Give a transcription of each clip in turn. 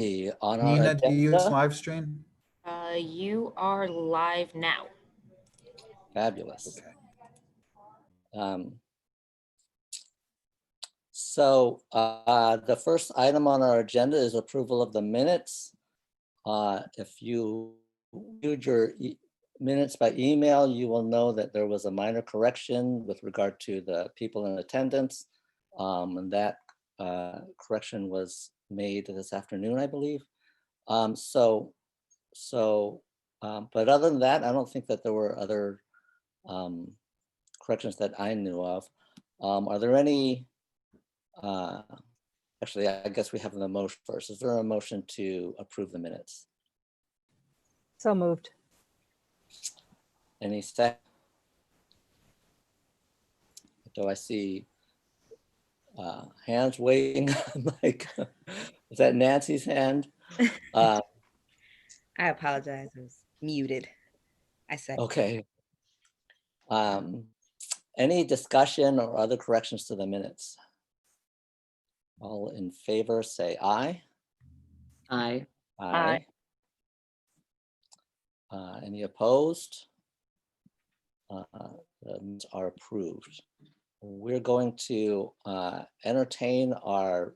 on our Nina, do you use agenda. live stream? You are live now. Fabulous. Okay. The first item on our agenda is approval of the minutes. If you viewed your minutes by email, you will know that there was a minor correction with regard to the people in attendance. And that correction was made this afternoon, I believe. But other than that, I don't think that there were other corrections that I knew of. Are there any, actually, I guess we have the motion first. Is there a motion to approve the minutes? So moved. Any second? Do I see hands waving? Like, is that Nancy's hand? I apologize. I was muted. I said. Okay. Any discussion or other corrections to the minutes? All in favor, say aye. Aye. Aye. Any opposed? The minutes are approved. We're going to entertain our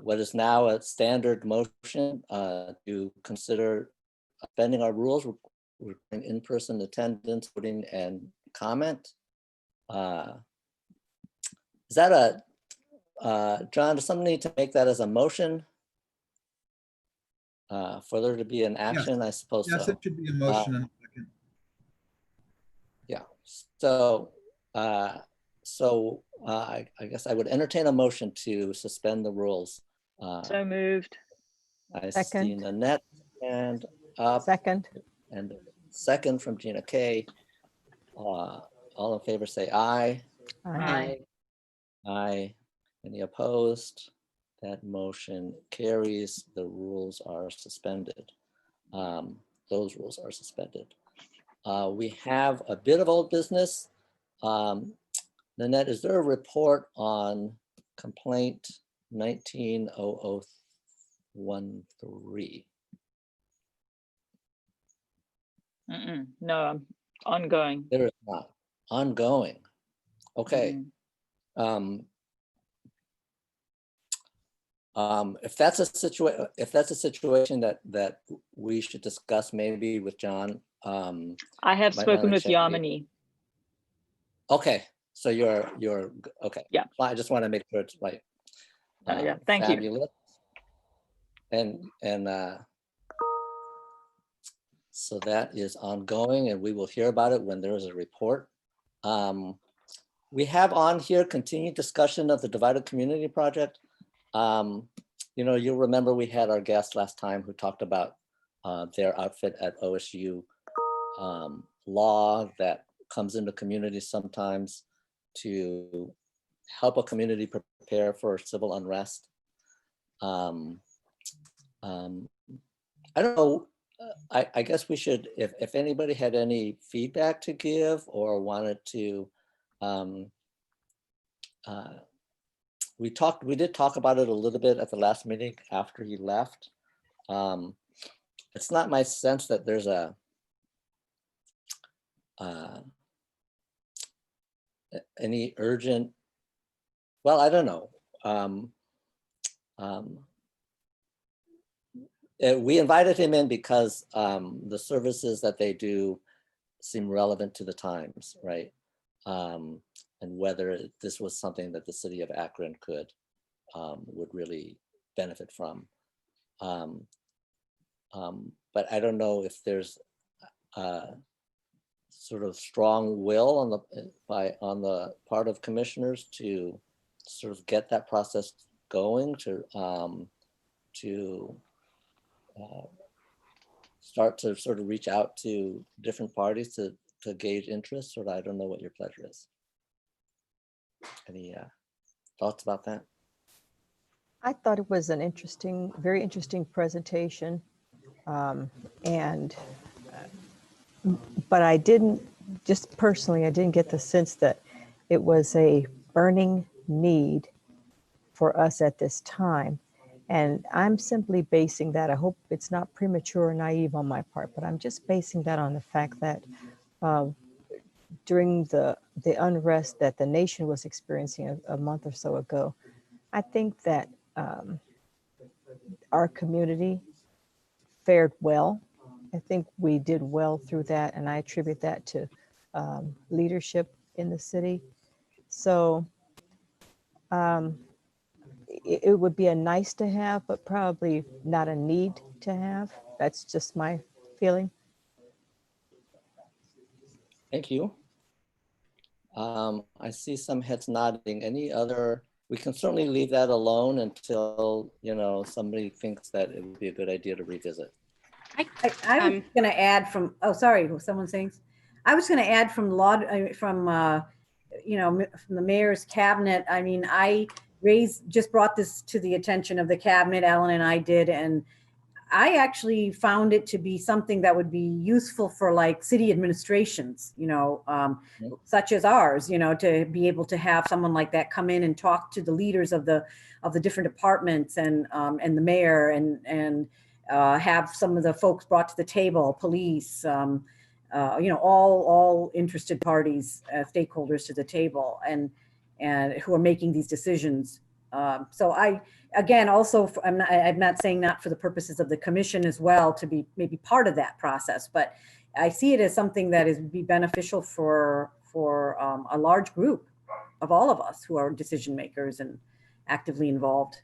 what is now a standard motion to consider bending our rules. We're in-person attendance, voting, and comment. Is that John, does someone need to make that as a motion? For there to be an action, yes. I suppose yes, so. It should be a motion in a second. Yeah, I guess I would entertain a motion to suspend the rules. So moved. I Second. see Nanette and up. Second. And second from Gina K. All in favor say aye. Aye. Aye. Any opposed? That motion carries. The rules are suspended. Those rules are suspended. We have a bit of old business. Nanette, is there a report on complaint 190013? No, I'm ongoing. There is not. Ongoing. Okay. If that's a situation that we should discuss maybe with John. I have spoken with Yamini. Okay, so you're okay. Yeah. I just want to make sure it's right. Yeah, thank fabulous. You. And so that is ongoing, and we will hear about it when there is a report. We have on here continued discussion of the Divided Community Project. You'll remember we had our guest last time who talked about their outfit at OSU law that comes into communities sometimes to help a community prepare for civil unrest. I don't know. I guess we should, if anybody had any feedback to give or wanted to, we did talk about it a little bit at the last meeting after he left. It's not my sense that there's any urgent, well, I don't know. We invited him in because the services that they do seem relevant to the times, right? And whether this was something that the city of Akron would really benefit from. But I don't know if there's sort of strong will on the part of commissioners to sort of get that process going, to start to sort of reach out to different parties to gauge interest. Or I don't know what your pleasure is. Any thoughts about that? I thought it was an very interesting presentation. But I didn't, just personally, I didn't get the sense that it was a burning need for us at this time. And I'm simply basing that, I hope it's not premature or naive on my part, but I'm just basing that on the fact that during the unrest that the nation was experiencing a month or so ago, I think that our community fared well. I think we did well through that, and I attribute that to leadership in the city. So it would be a nice to have, but probably not a need to have. That's just my feeling. Thank you. I see some heads nodding. Any other? We can certainly leave that alone until, you know, somebody thinks that it would be a good idea to revisit. I was going to add from, oh, sorry, was someone saying? I was going to add from you know, from the mayor's cabinet. I mean, I just brought this to the attention of the cabinet, Ellen and I did, and I actually found it to be something that would be useful for like city administrations, you know, such as ours, you know, to be able to have someone like that come in and talk to the leaders of the different departments and the mayor and have some of the folks brought to the table, police, you know, all interested parties, stakeholders to the table, and who are making these decisions. So again, also, I'm not saying that for the purposes of the commission as well to be maybe part of that process, but I see it as something that is be beneficial for a large group of all of us who are decision makers and actively involved.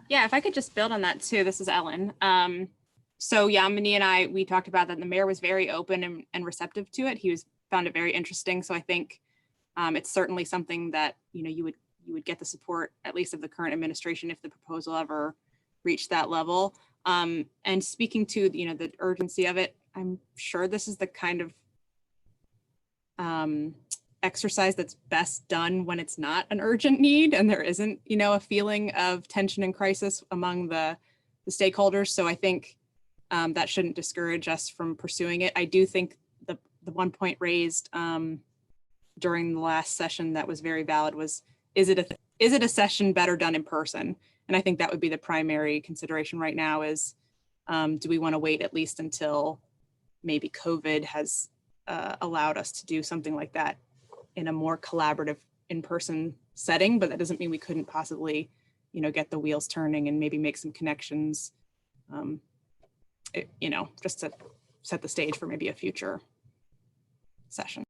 Yeah, if I could just build on that too. This is Ellen. So Yamini and we talked about that. The mayor was very open and receptive to it. Found it very interesting. So I think it's certainly something that, you know, you would get the support, at least of the current administration, if the proposal ever reached that level. And speaking to, you know, the urgency of it, I'm sure this is the kind of exercise that's best done when it's not an urgent need and there isn't, you know, a feeling of tension and crisis among the stakeholders. So I think that shouldn't discourage us from pursuing it. I do think the one point raised during the last session that was very valid was, is it a session better done in person? And I think that would be the primary consideration right now is, do we want to wait at least until maybe COVID has allowed us to do something like that in a more collaborative in-person setting, but that doesn't mean we couldn't possibly, you know, get the wheels turning and maybe make some connections, you know, just to set the stage for maybe a future session.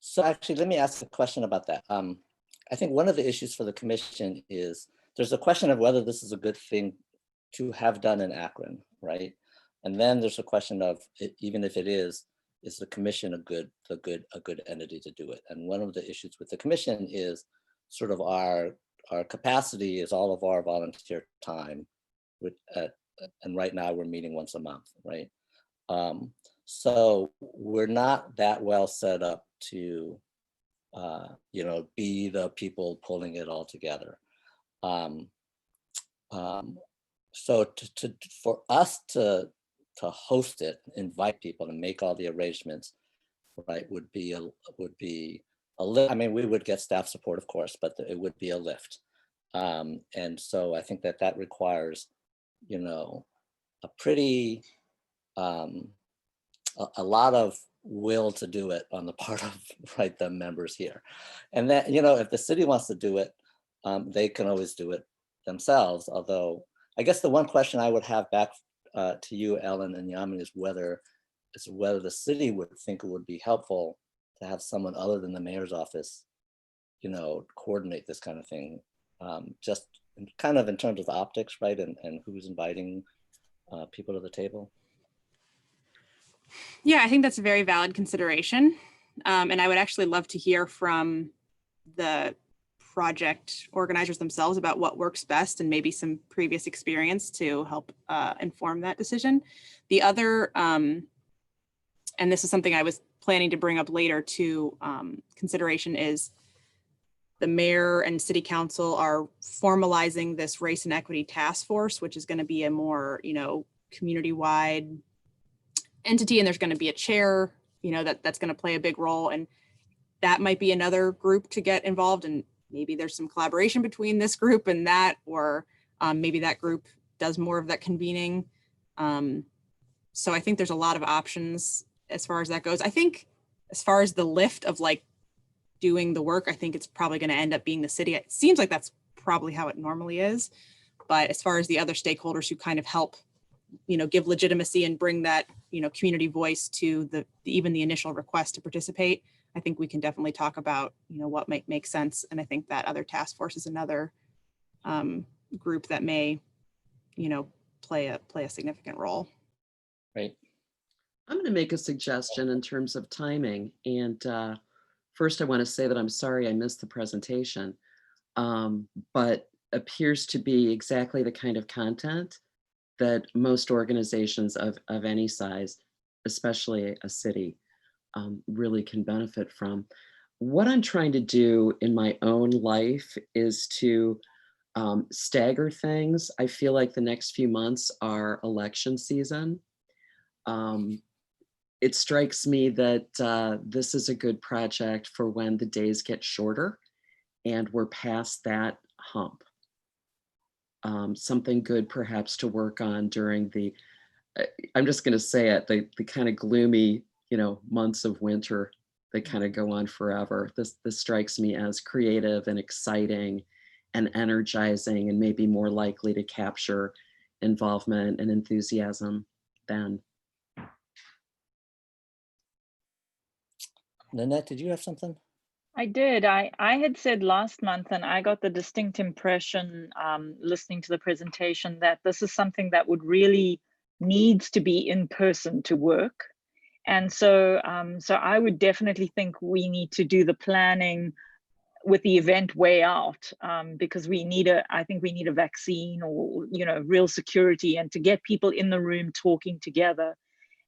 So actually, let me ask a question about that. I think one of the issues for the commission is there's a question of whether this is a good thing to have done in Akron, right? And then there's a question of even if it is the commission a good entity to do it? And one of the issues with the commission is sort of our capacity is all of our volunteer time, and right now we're meeting once a month, right? So we're not that well set up to, you know, be the people pulling it all together. So for us to host it, invite people and make all the arrangements, right, would be a lift. I mean, we would get staff support, of course, but it would be a lift. And so I think that requires, you know, a pretty, a lot of will to do it on the part of, right, the members here. And that, you know, if the city wants to do it, they can always do it themselves. Although I guess the one question I would have back to you, Ellen and Yamin, is whether the city would think it would be helpful to have someone other than the mayor's office, you know, coordinate this kind of thing, just kind of in terms of the optics, right, and who's inviting people to the table. Yeah, I think that's a very valid consideration. And I would actually love to hear from the project organizers themselves about what works best and maybe some previous experience to help inform that decision. The other, and this is something I was planning to bring up later to consideration, is the mayor and city council are formalizing this race and equity task force, which is going to be a more, you know, community-wide entity, and there's going to be a chair you know, that's going to play a big role. And that might be another group to get involved. And maybe there's some collaboration between this group and that, or maybe that group does more of that convening. So I think there's a lot of options as far as that goes. I think as far as the lift of like doing the work, I think it's probably going to end up being the city. It seems like that's probably how it normally is. But as far as the other stakeholders who kind of help, you know, give legitimacy and bring that, you know, community voice to even the initial request to participate, I think we can definitely talk about, you know, what might make sense. And I think that other task force is another group that may, you know, play a significant role. Right. I'm going to make a suggestion in terms of timing. And first, I want to say that I'm sorry I missed the presentation, but appears to be exactly the kind of content that most organizations of any size, especially a city, really can benefit from. What I'm trying to do in my own life is to stagger things. I feel like the next few months are election season. It strikes me that this is a good project for when the days get shorter and we're past that hump. Something good perhaps to work on during the, I'm just going to say it, the kind of gloomy, you know, months of winter that kind of go on forever. This strikes me as creative and exciting and energizing and maybe more likely to capture involvement and enthusiasm then. Nanette, did you have something? I did. I had said last month, and I got the distinct impression listening to the presentation that this is something that would really needs to be in person to work. And so, so I would definitely think we need to do the planning with the event way out, because we need I think we need a vaccine or, you know, real security, and to get people in the room talking together.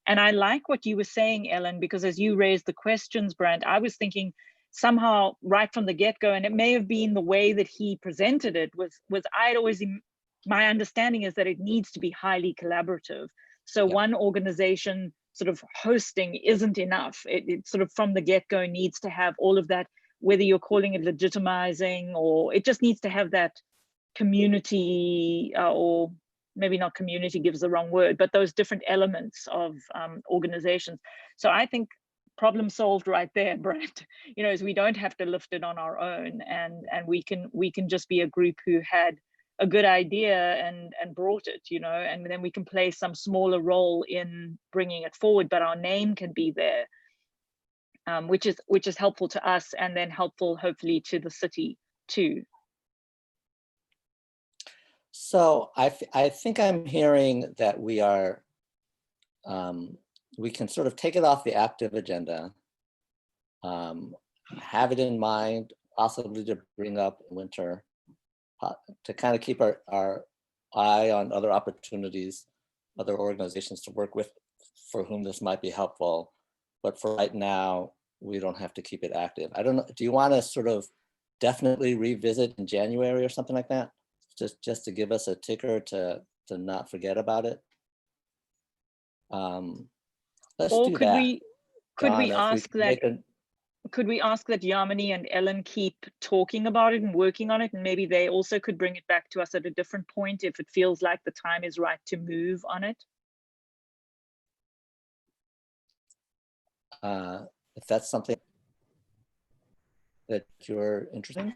And I like what you were saying, Ellen, because as you raised the questions, Brent, I was thinking somehow right from the get-go, and it may have been the way that he presented it, was I'd always, my understanding is that it needs to be highly collaborative. So Yeah. one organization sort of hosting isn't enough. It sort of from the get-go needs to have all of that, whether you're calling it legitimizing, or it just needs to have that community, or maybe not community gives the wrong word, but those different elements of organizations. So I think problem solved right there, Brent, you know, is we don't have to lift it on our own, and we can just be a group who had a good idea and brought it, you know, and then we can play some smaller role in bringing it forward, but our name can be there, which is helpful to us, and then helpful hopefully to the city too. So I think I'm hearing that we are, we can sort of take it off the active agenda, have it in mind, possibly to bring up in winter, to kind of keep our eye on other opportunities, other organizations to work with for whom this might be helpful. But for right now, we don't have to keep it active. I don't know, do you want to sort of definitely revisit in January or something like that? Just to give us a ticker to not forget about it. Let's or do could that. we could we John, ask that could we ask that Yamini and Ellen keep talking about it and working on it, and maybe they also could bring it back to us at a different point if it feels like the time is right to move on it? If that's something that you're interested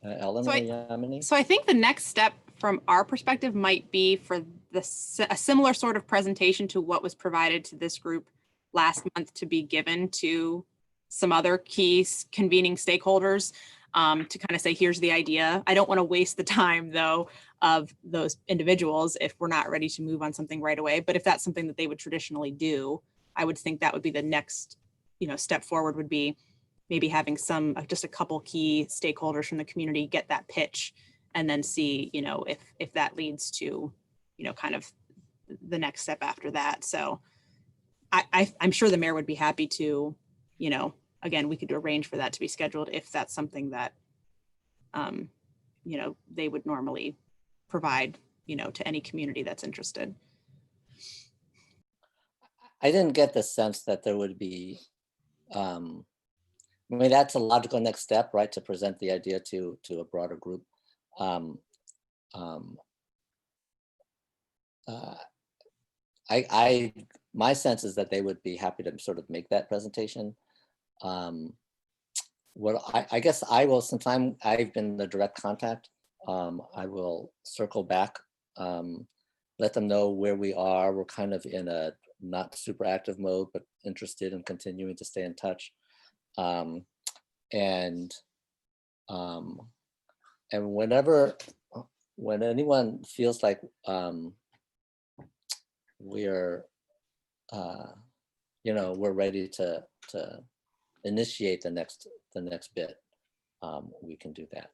in, Ellen or Yamini? So I think the next step from our perspective might be for a similar sort of presentation to what was provided to this group last month to be given to some other key convening stakeholders, to kind of say, here's the idea. I don't want to waste the time though of those individuals if we're not ready to move on something right away. But if that's something that they would traditionally do, I would think that would be the next, you know, step forward, would be maybe having just a couple key stakeholders from the community get that pitch, and then see, you know, if that leads to, you know, kind of the next step after that. So I'm sure the mayor would be happy to, you know, again, we could arrange for that to be scheduled if that's something that, you know, they would normally provide, you know, to any community that's interested. I didn't get the sense that there would be, I mean, that's a logical next step, right? To present the idea to a broader group. Um, my sense is that they would be happy to sort of make that presentation. What I guess I will, since I've been the direct contact, I will circle back, let them know where we are. We're kind of in a not super active mode, but interested in continuing to stay in touch. And when anyone feels like we're we're ready to initiate the next bit, we can do that.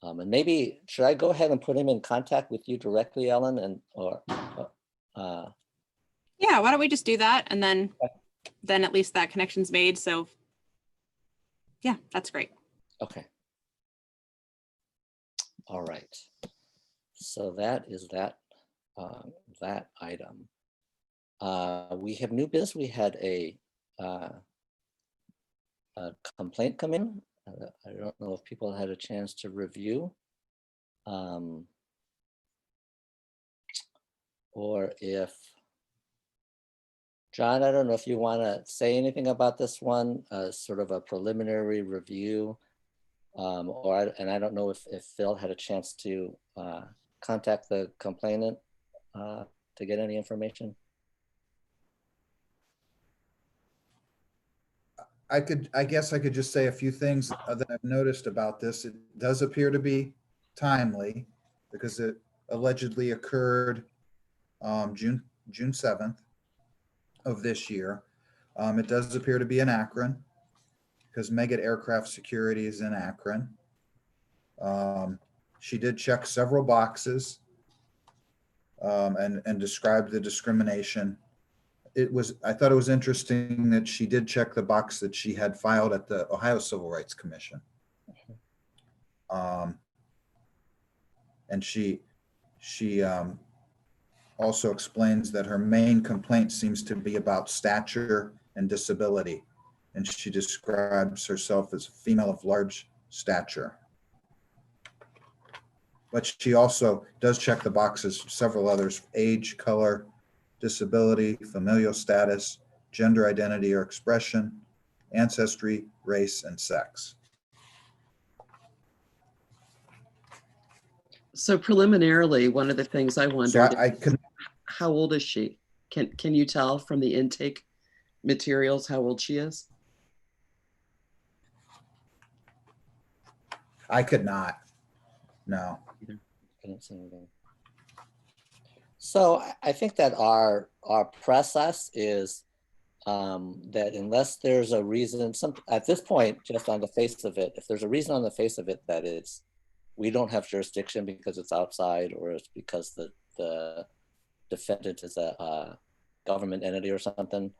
And maybe should I go ahead and put him in contact with you directly, Ellen, and Yeah, why don't we just do that, and then at least that connection's made. So yeah, that's great. Okay. All right. So that is that item. We have new business. We had a complaint come in. I don't know if people had a chance to review, or if John, I don't know if you want to say anything about this one, sort of a preliminary review, and I don't know if Phil had a chance to contact the complainant to get any information. I guess I could just say a few things that I've noticed about this. It does appear to be timely because it allegedly occurred June 7th of this year. It does appear to be in Akron because Meggitt Aircraft Security is in Akron. She did check several boxes and described the discrimination. I thought it was interesting that she did check the box that she had filed at the Ohio Civil Rights Commission. And she also explains that her main complaint seems to be about stature and disability. And she describes herself as a female of large stature. But she also does check the boxes, several others: age, color, disability, familial status, gender identity or expression, ancestry, race, and sex. So preliminarily, one of the things I wondered, So how old is she? Can you tell from the intake materials how old she is? I could not. No. Couldn't see anything. So I think that our process is that unless there's a reason, at this point, just on the face of it, if there's a reason on the face of it that we don't have jurisdiction because it's outside, or it's because the defendant is a government entity or something,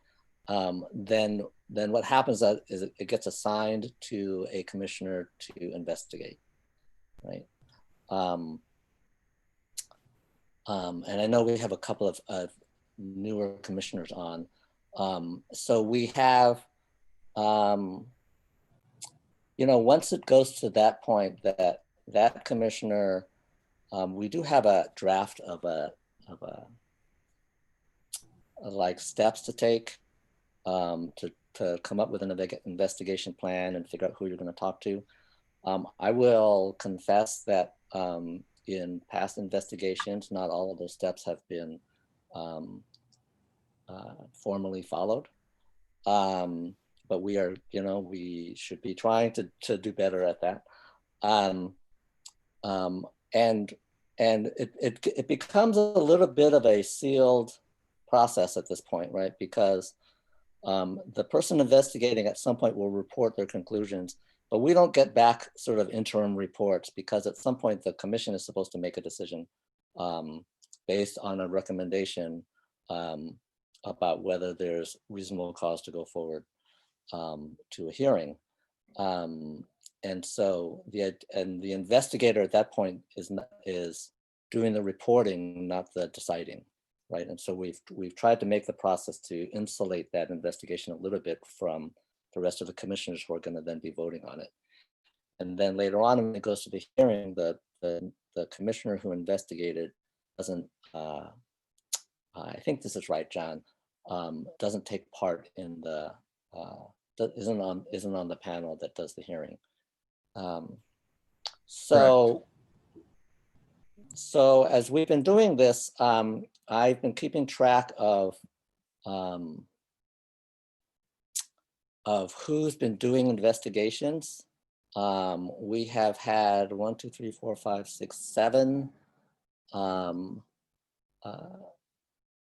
then what happens is it gets assigned to a commissioner to investigate, right? And I know we have a couple of newer commissioners on. So we have, once it goes to that point, that commissioner, we do have a draft of like steps to take to come up with an investigation plan and figure out who you're going to talk to. I will confess that in past investigations, not all of those steps have been formally followed. But we should be trying to do better at that. And it becomes a little bit of a sealed process at this point, right? Because the person investigating at some point will report their conclusions, but we don't get back sort of interim reports, because at some point the commission is supposed to make a decision based on a recommendation about whether there's reasonable cause to go forward to a hearing. And so the investigator at that point is doing the reporting, not the deciding. right? And so we've tried to make the process to insulate that investigation a little bit from the rest of the commissioners who are going to then be voting on it. And then later on, when it goes to the hearing, the commissioner who investigated doesn't, I think this is right, John, doesn't take part in the, isn't on the panel that does the hearing. So as we've been doing this, I've been keeping track of who's been doing investigations. We have had 1, 2, 3, 4, 5, 6, 7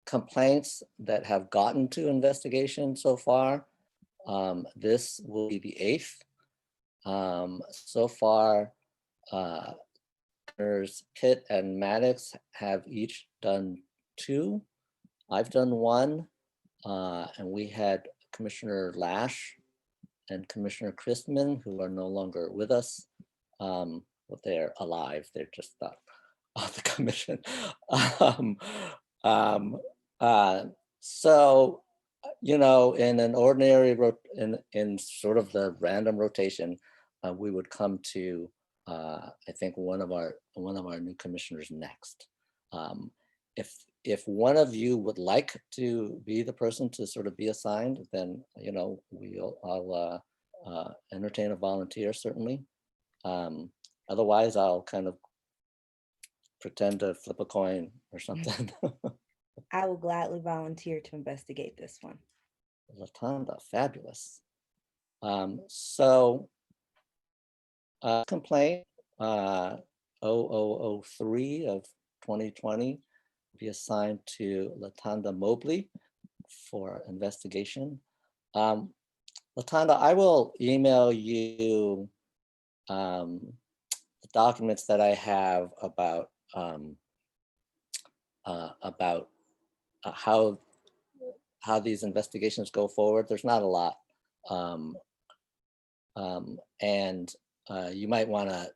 complaints that have gotten to investigation so far. This will be the 8th. So far, Commissioners Pitt and Maddox have each done 2. I've done 1, and we had Commissioner Lash and Commissioner Christman, who are no longer with us. But they're alive, they're just not on the commission. So, you know, in an ordinary, in sort of the random rotation, we would come to, I think, one of our new commissioners next. If one of you would like to be the person to sort of be assigned, then, you know, I'll entertain a volunteer, certainly. Otherwise, I'll kind of pretend to flip a coin or something. I will gladly volunteer to investigate this one. Latanda, fabulous. So complaint 0003 of 2020 be assigned to Latanda Mobley for investigation. Latanda, I will email you the documents that I have about how these investigations go forward. There's not a lot, and you might want to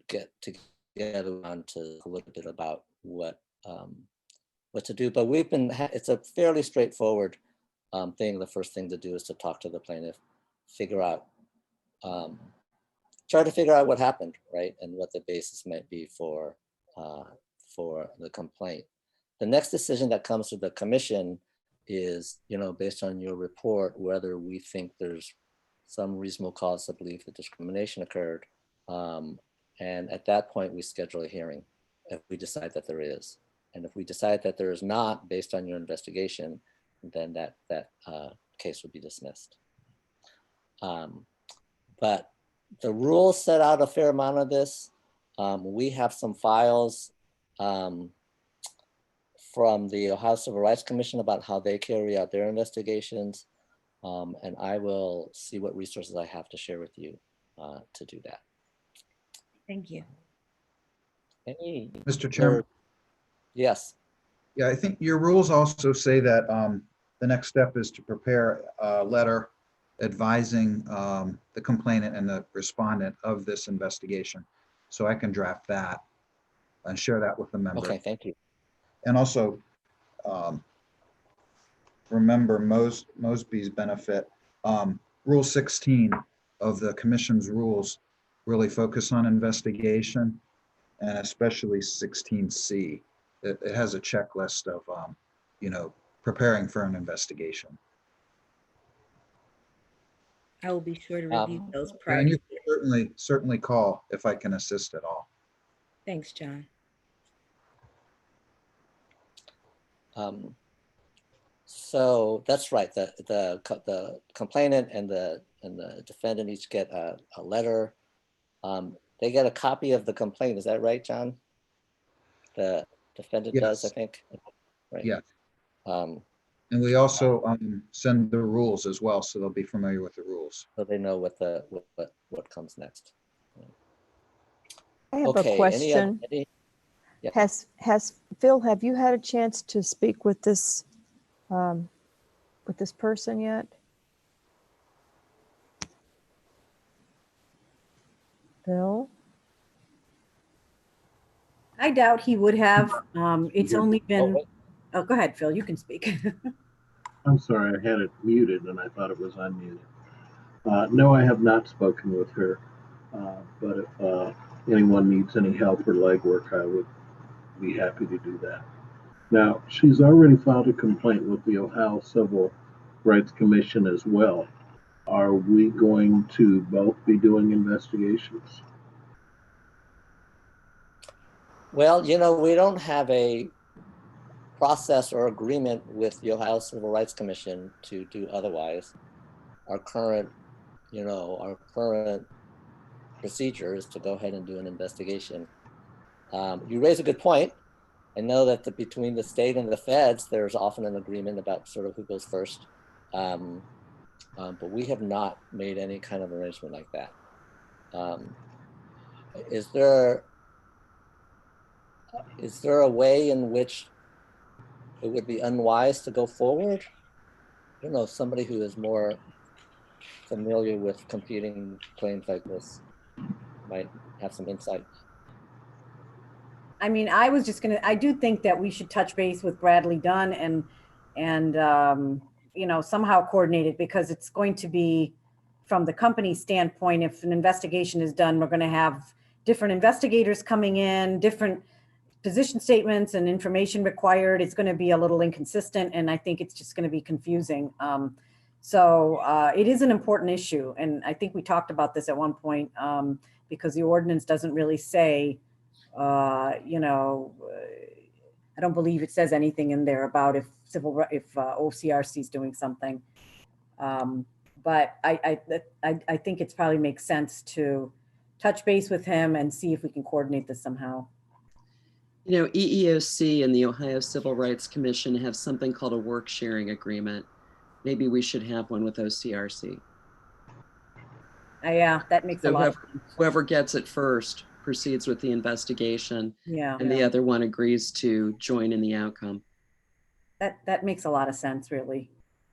get together on to a little bit about what to do. But we've been, it's a fairly straightforward thing. The first thing to do is to talk to the plaintiff, figure out, try to figure out what happened, right, and what the basis might be for the complaint. The next decision that comes to the commission is, you know, based on your report, whether we think there's some reasonable cause to believe that discrimination occurred. And at that point, we schedule a hearing if we decide that there is. And if we decide that there is not, based on your investigation, then that case would be dismissed. But the rules set out a fair amount of this. We have some files from the Ohio Civil Rights Commission about how they carry out their investigations. And I will see what resources I have to share with you to do that. Thank you. Hey, Mr. Chairman. Yes. Yeah, I think your rules also say that the next step is to prepare a letter advising the complainant and the respondent of this investigation. So I can draft that and share that with the member. Okay, thank you. And also remember Mosby's benefit. Rule 16 of the commission's rules really focus on investigation, and especially 16C. It has a checklist of, you know, preparing for an investigation. I will be sure to review those prior. And you can certainly call if I can assist at all. Thanks, John. So that's right. The complainant and the defendant each get a letter. They get a copy of the complaint. Is that right, John? The defendant does, I think. Right. Yeah. And we also send the rules as well, so they'll be familiar with the rules. So they know what comes next. I have a question. Yeah. Has Phil, have you had a chance to speak with this person yet? Phil? I doubt he would have. It's only been Oh, go ahead, Phil, you can speak. I'm sorry, I had it muted and I thought it was unmuted. No, I have not spoken with her, but if anyone needs any help or legwork, I would be happy to do that. Now, she's already filed a complaint with the Ohio Civil Rights Commission as well. Are we going to both be doing investigations? Well, we don't have a process or agreement with the Ohio Civil Rights Commission to do otherwise. Our current procedure is to go ahead and do an investigation. You raise a good point. I know that between the state and the feds, there's often an agreement about sort of who goes first. But we have not made any kind of arrangement like that. Is there a way in which it would be unwise to go forward? I don't know, somebody who is more familiar with competing claims like this might have some insight. I mean, I do think that we should touch base with Bradley Dunn and somehow coordinate it, because it's going to be, from the company standpoint, if an investigation is done, we're going to have different investigators coming in, different position statements and information required. It's going to be a little inconsistent, and I think it's just going to be confusing. So it is an important issue. And I think we talked about this at one point, because the ordinance doesn't really say, I don't believe it says anything in there about if OCRC is doing something. But I think it's probably makes sense to touch base with him and see if we can coordinate this somehow. EEOC and the Ohio Civil Rights Commission have something called a work sharing agreement. Maybe we should have one with OCRC. Yeah, that makes a lot of sense. Whoever gets it first proceeds with the investigation, and the other one agrees to join in the outcome. That makes a lot of sense, really.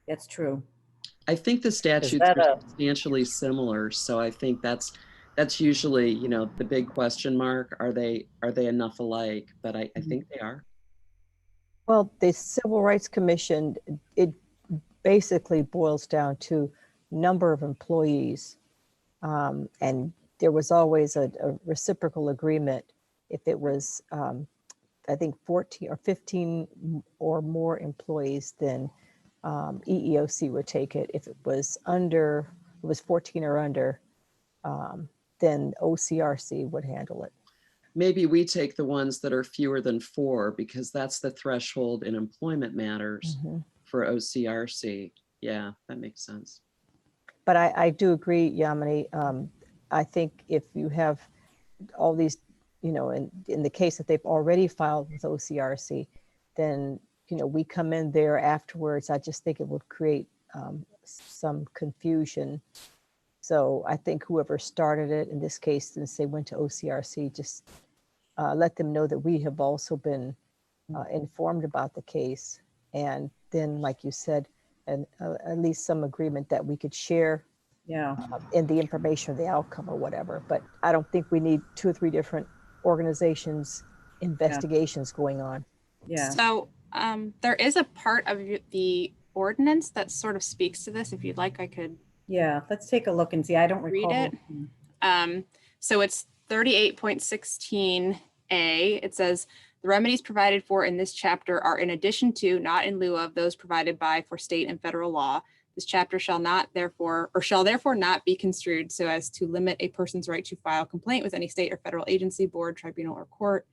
That's true. I think the statutes are substantially similar, so I think that's usually, the big question mark. Are they enough alike? But I think they are. Well, the Civil Rights Commission, it basically boils down to number of employees, and there was always a reciprocal agreement. If it was, I think 14 or 15 or more employees, then EEOC would take it. If it was 14 or under, then OCRC would handle it. Maybe we take the ones that are fewer than 4, because that's the threshold in employment matters for OCRC. Yeah, that makes sense. But I do agree, Yamini. I think if you have all these, in the case that they've already filed with OCRC, then, we come in there afterwards. I just think it would create some confusion. So I think whoever started it, in this case, since they went to OCRC, just let them know that we have also been informed about the case. And then, like you said, and at least some agreement that we could share in the information or the outcome or whatever. But I don't think we need 2 or 3 different organizations, investigations going on. Yeah. So there is a part of the ordinance that sort of speaks to this. If you'd like, I could. Yeah, let's take a look and see. I don't recall. Read it. So it's 38.16a. It says, the remedies provided for in this chapter are in addition to, not in lieu of, those provided by for state and federal law. This chapter shall therefore not be construed so as to limit a person's right to file a complaint with any state or federal agency, board, tribunal, or court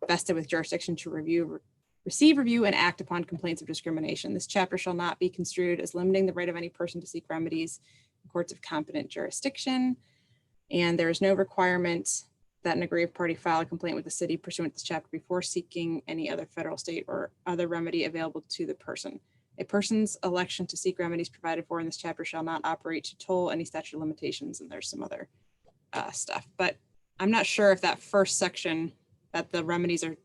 vested with jurisdiction to receive, review, and act upon complaints of discrimination. This chapter shall not be construed as limiting the right of any person to seek remedies in courts of competent jurisdiction. And there is no requirement that an aggrieved party file a complaint with the city pursuant to this chapter before seeking any other federal, state, or other remedy available to the person. A person's election to seek remedies provided for in this chapter shall not operate to toll any statute of limitations. And there's some other stuff, but I'm not sure if that first section, that the remedies are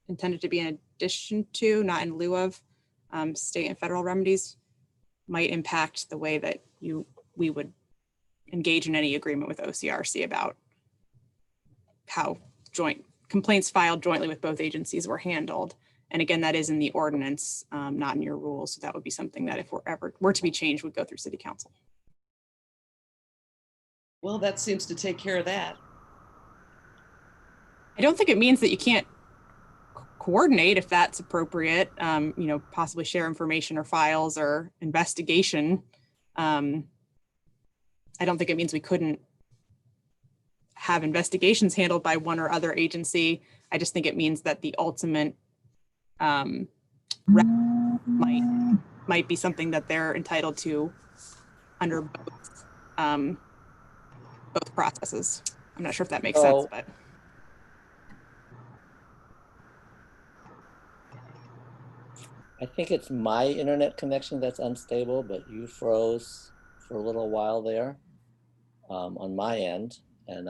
intended to be in addition to, not in lieu of, state and federal remedies, might impact the way that we would engage in any agreement with OCRC about how joint complaints filed jointly with both agencies were handled. And again, that is in the ordinance, not in your rules. So that would be something that if were to be changed would go through city council. Well, that seems to take care of that. I don't think it means that you can't coordinate if that's appropriate, possibly share information or files or investigation. I don't think it means we couldn't have investigations handled by one or other agency. I just think it means that the ultimate might be something that they're entitled to under both processes. I'm not sure if that makes sense, but. I think it's my internet connection that's unstable, but you froze for a little while there on my end. And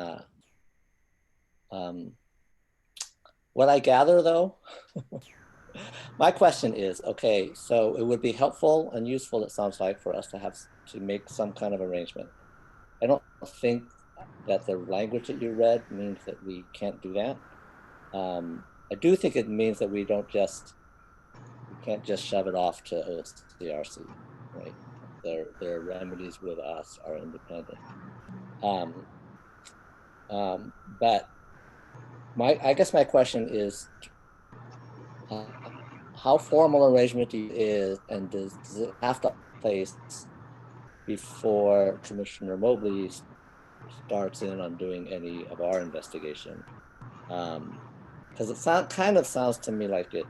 what I gather though, my question is, okay, so it would be helpful and useful, it sounds like, for us to make some kind of arrangement. I don't think that the language that you read means that we can't do that. I do think it means that we can't just shove it off to OCRC, right? Their remedies with us are independent. But I guess my question is, how formal arrangement is, and does it have to take place before Commissioner Mobley starts in on doing any of our investigation? Because it kind of sounds to me like it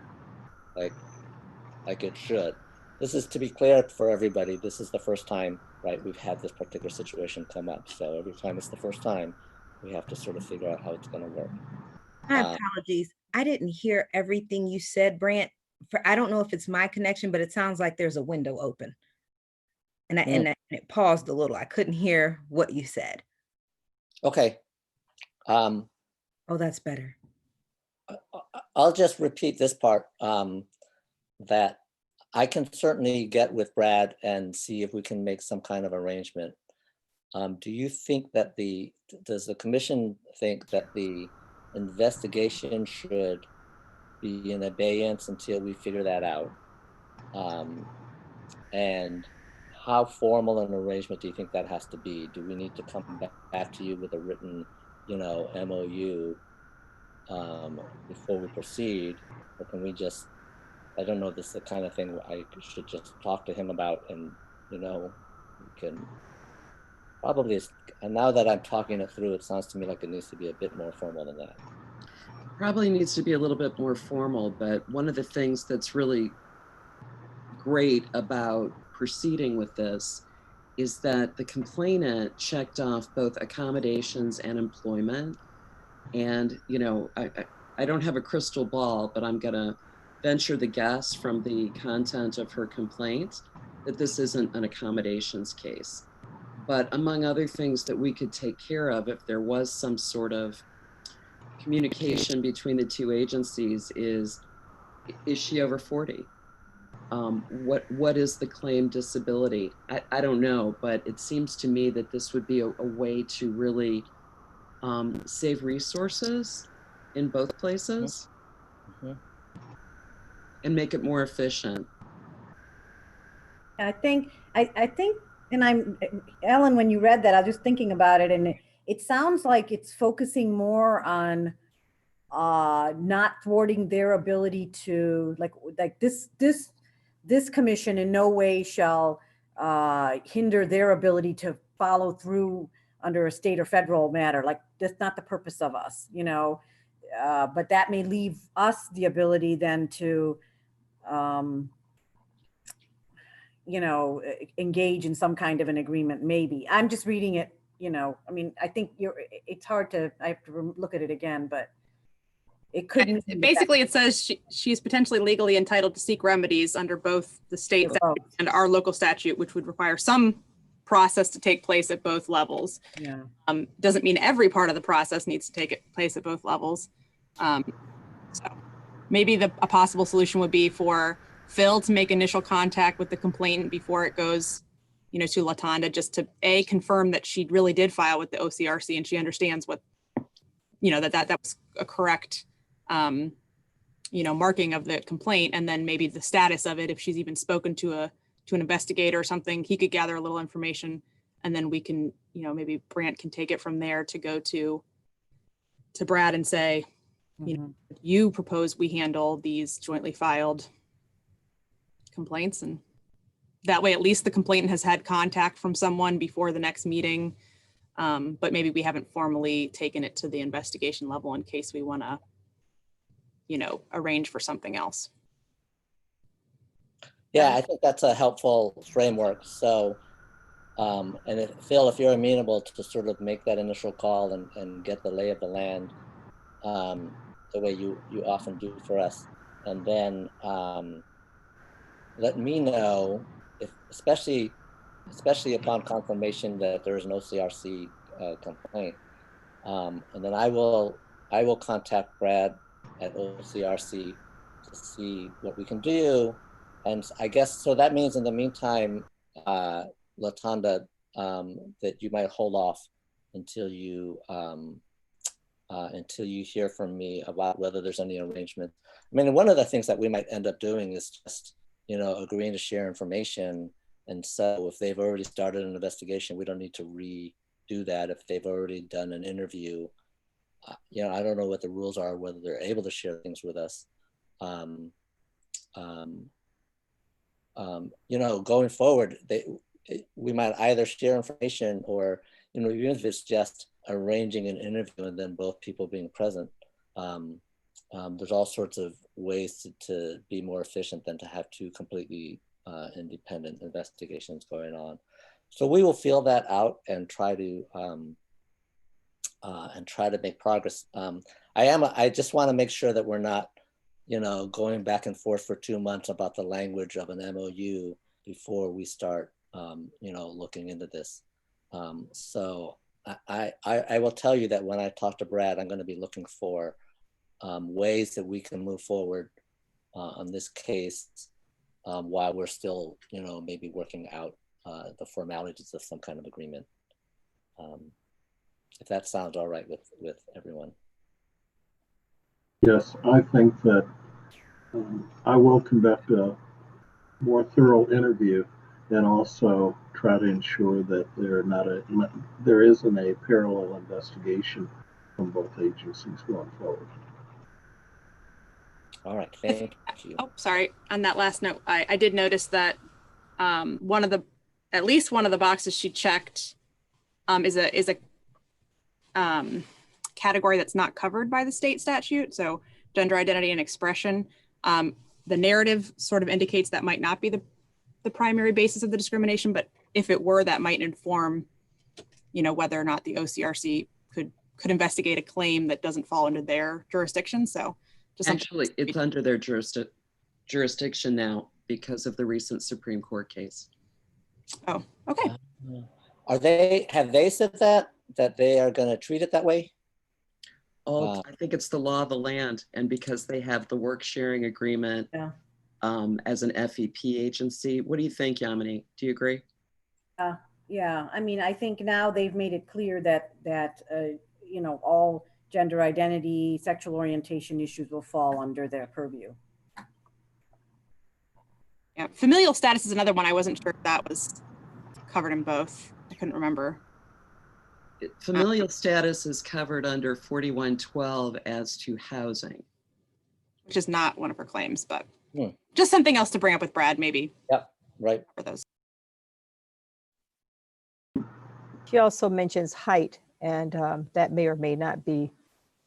should. This is, to be clear for everybody, this is the first time, right, we've had this particular situation come up. So every time it's the first time, we have to sort of figure out how it's going to work. My apologies. I didn't hear everything you said, Brant. I don't know if it's my connection, but it sounds like there's a window open. And it paused a little. I couldn't hear what you said. Okay. Oh, that's better. I'll just repeat this part, that I can certainly get with Brad and see if we can make some kind of arrangement. Do you think that does the commission think that the investigation should be in abeyance until we figure that out? And how formal an arrangement do you think that has to be? Do we need to come back to you with a written, MOU before we proceed? Or can we just, I don't know, this is the kind of thing I should just talk to him about, and, we can probably, and now that I'm talking it through, it sounds to me like it needs to be a bit more formal than that. Probably needs to be a little bit more formal, but one of the things that's really great about proceeding with this is that the complainant checked off both accommodations and employment. And, I don't have a crystal ball, but I'm gonna venture the guess from the content of her complaint that this isn't an accommodations case. But among other things that we could take care of if there was some sort of communication between the two agencies is she over 40? What is the claimed disability? I don't know, but it seems to me that this would be a way to really save resources in both places and make it more efficient. I think, and Ellen, when you read that, I was just thinking about it, and it sounds like it's focusing more on not thwarting their ability to, like this commission in no way shall hinder their ability to follow through under a state or federal matter. Like, that's not the purpose of us, but that may leave us the ability then to engage in some kind of an agreement, maybe. I'm just reading it, I think it's hard to, I have to look at it again, but it could. Basically, it says she's potentially legally entitled to seek remedies under both the state statute and our local statute, which would require some process to take place at both levels. Yeah. Doesn't mean every part of the process needs to take place at both levels. So maybe a possible solution would be for Phil to make initial contact with the complainant before it goes, to Latanda, just to confirm that she really did file with the OCRC and she understands what, that was a correct marking of the complaint, and then maybe the status of it, if she's even spoken to an investigator or something, he could gather a little information, and then we can, maybe Brant can take it from there to go to Brad and say, you propose we handle these jointly filed complaints, and that way at least the complainant has had contact from someone before the next meeting, but maybe we haven't formally taken it to the investigation level in case we want to arrange for something else. Yeah, I think that's a helpful framework. So, and Phil, if you're amenable to sort of make that initial call and get the lay of the land, the way you often do for us, and then let me know if, especially upon confirmation that there is an OCRC complaint, and then I will contact Brad at OCRC to see what we can do. And I guess, so that means in the meantime, Latanda, that you might hold off until you hear from me about whether there's any arrangement. I mean, one of the things that we might end up doing is just, agreeing to share information. And so if they've already started an investigation, we don't need to redo that. If they've already done an interview, I don't know what the rules are, whether they're able to share things with us. Going forward, we might either share information or, even if it's just arranging an interview and then both people being present, there's all sorts of ways to be more efficient than to have two completely independent investigations going on. So we will feel that out and try to make progress. I just want to make sure that we're not, going back and forth for 2 months about the language of an MOU before we start, looking into this. So I will tell you that when I talk to Brad, I'm going to be looking for ways that we can move forward on this case while we're still, maybe working out the formalities of some kind of agreement. If that sounds all right with everyone. Yes, I think that I will conduct a more thorough interview and also try to ensure that there isn't a parallel investigation from both agencies going forward. All right, thank you. Oh, sorry. On that last note, I did notice that at least one of the boxes she checked is a category that's not covered by the state statute. So gender identity and expression. The narrative sort of indicates that might not be the primary basis of the discrimination, but if it were, that might inform, whether or not the OCRC could investigate a claim that doesn't fall under their jurisdiction. So just actually, it's under their jurisdiction now because of the recent Supreme Court case. Oh, okay. Have they said that they are going to treat it that way? Oh, I think it's the law of the land, and because they have the work sharing agreement as an FEP agency. What do you think, Yamini? Do you agree? Yeah, I mean, I think now they've made it clear that all gender identity, sexual orientation issues will fall under their purview. Yeah, familial status is another one. I wasn't sure if that was covered in both. I couldn't remember. Familial status is covered under 4112 as to housing. Which is not one of her claims, but just something else to bring up with Brad, maybe. Yep, right. For those. She also mentions height, and that may or may not be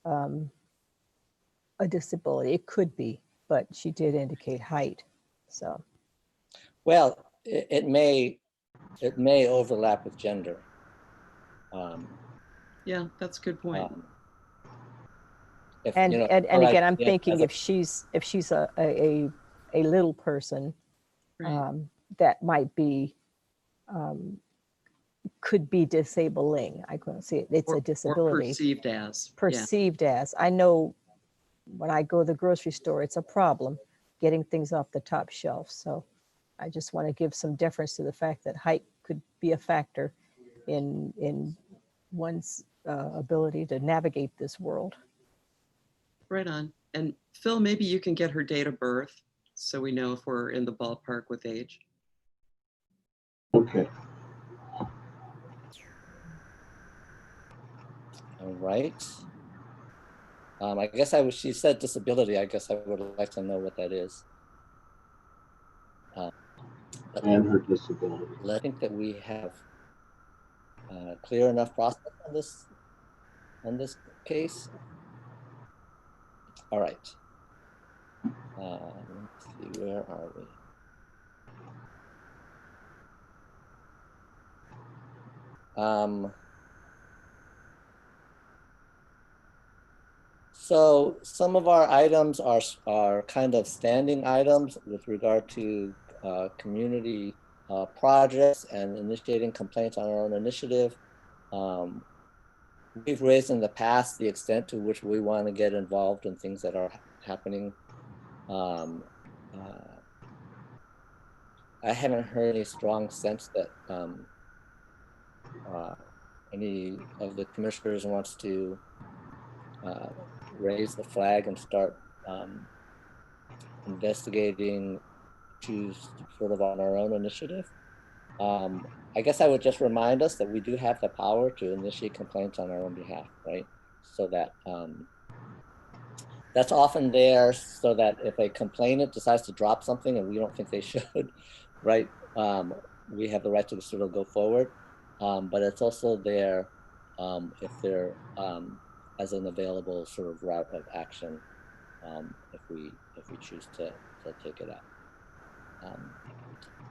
a disability. It could be, but she did indicate height. So, well, it may overlap with gender. Yeah, that's a good point. And again, I'm thinking if she's a little person, Right. that might be could be disabling. I couldn't see it. It's a disability. Or perceived as. Perceived as. I know when I go to the grocery store, it's a problem getting things off the top shelf. So I just want to give some deference to the fact that height could be a factor in one's ability to navigate this world. Right on. And Phil, maybe you can get her date of birth so we know if we're in the ballpark with age. Okay. All right. I guess she said disability. I guess I would like to know what that is. But And her disability. I think that we have clear enough process on this case. All right. Let's see, where are we? So some of our items are kind of standing items with regard to community projects and initiating complaints on our own initiative. We've raised in the past the extent to which we want to get involved in things that are happening. I haven't heard any strong sense that any of the commissioners wants to raise the flag and start investigating issues sort of on our own initiative. I guess I would just remind us that we do have the power to initiate complaints on our own behalf, right? So that that's often there so that if a complainant decides to drop something and we don't think they should, right? We have the right to sort of go forward. But it's also there if they're as an available sort of route of action if we choose to take it out.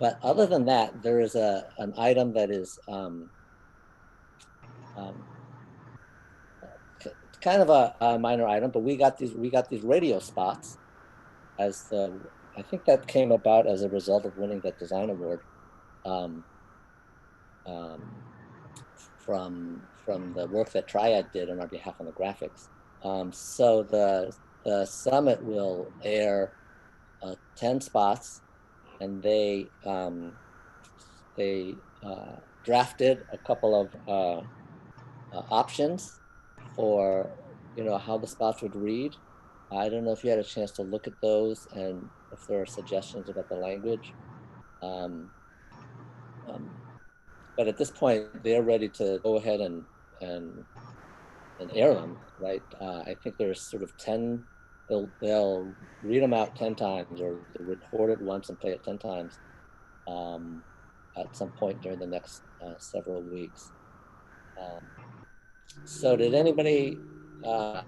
But other than that, there is an item that is kind of a minor item, but we got these radio spots as I think that came about as a result of winning that design award from the work that Triad did on our behalf on the graphics. So the summit will air 10 spots, and they drafted a couple of options for how the spots would read. I don't know if you had a chance to look at those and if there are suggestions about the language. But at this point, they're ready to go ahead and air them, right? I think there's sort of 10. They'll read them out 10 times, or they'll record it once and play it 10 times at some point during the next several weeks. So did anybody have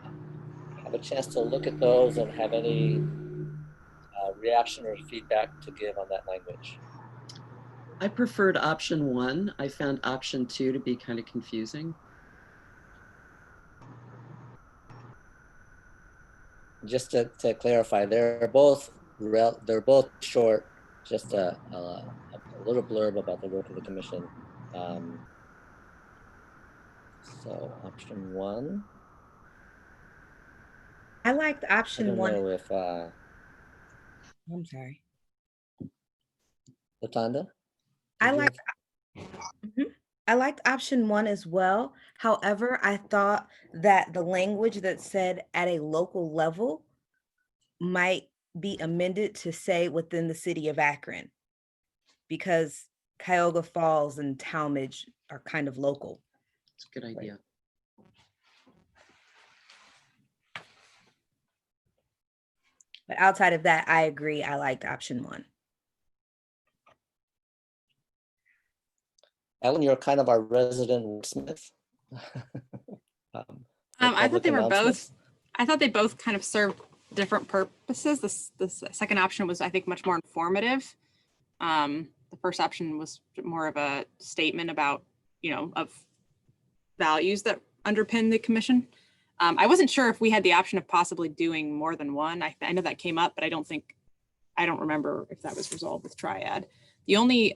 a chance to look at those and have any reaction or feedback to give on that language? I preferred option 1. I found option 2 to be kind of confusing. Just to clarify, they're both short, just a little blurb about the work of the commission. So option 1. I liked option 1. I don't know if I'm sorry. Latanda? I liked option 1 as well. However, I thought that the language that said at a local level might be amended to say within the city of Akron, because Cuyahoga Falls and Talmadge are kind of local. It's a good idea. But outside of that, I agree. I liked option 1. Ellen, you're kind of our resident wordsmith. I thought they were both. I thought they both kind of served different purposes. The second option was, I think, much more informative. The first option was more of a statement about, of values that underpin the commission. I wasn't sure if we had the option of possibly doing more than one. I know that came up, but I don't remember if that was resolved with Triad. The only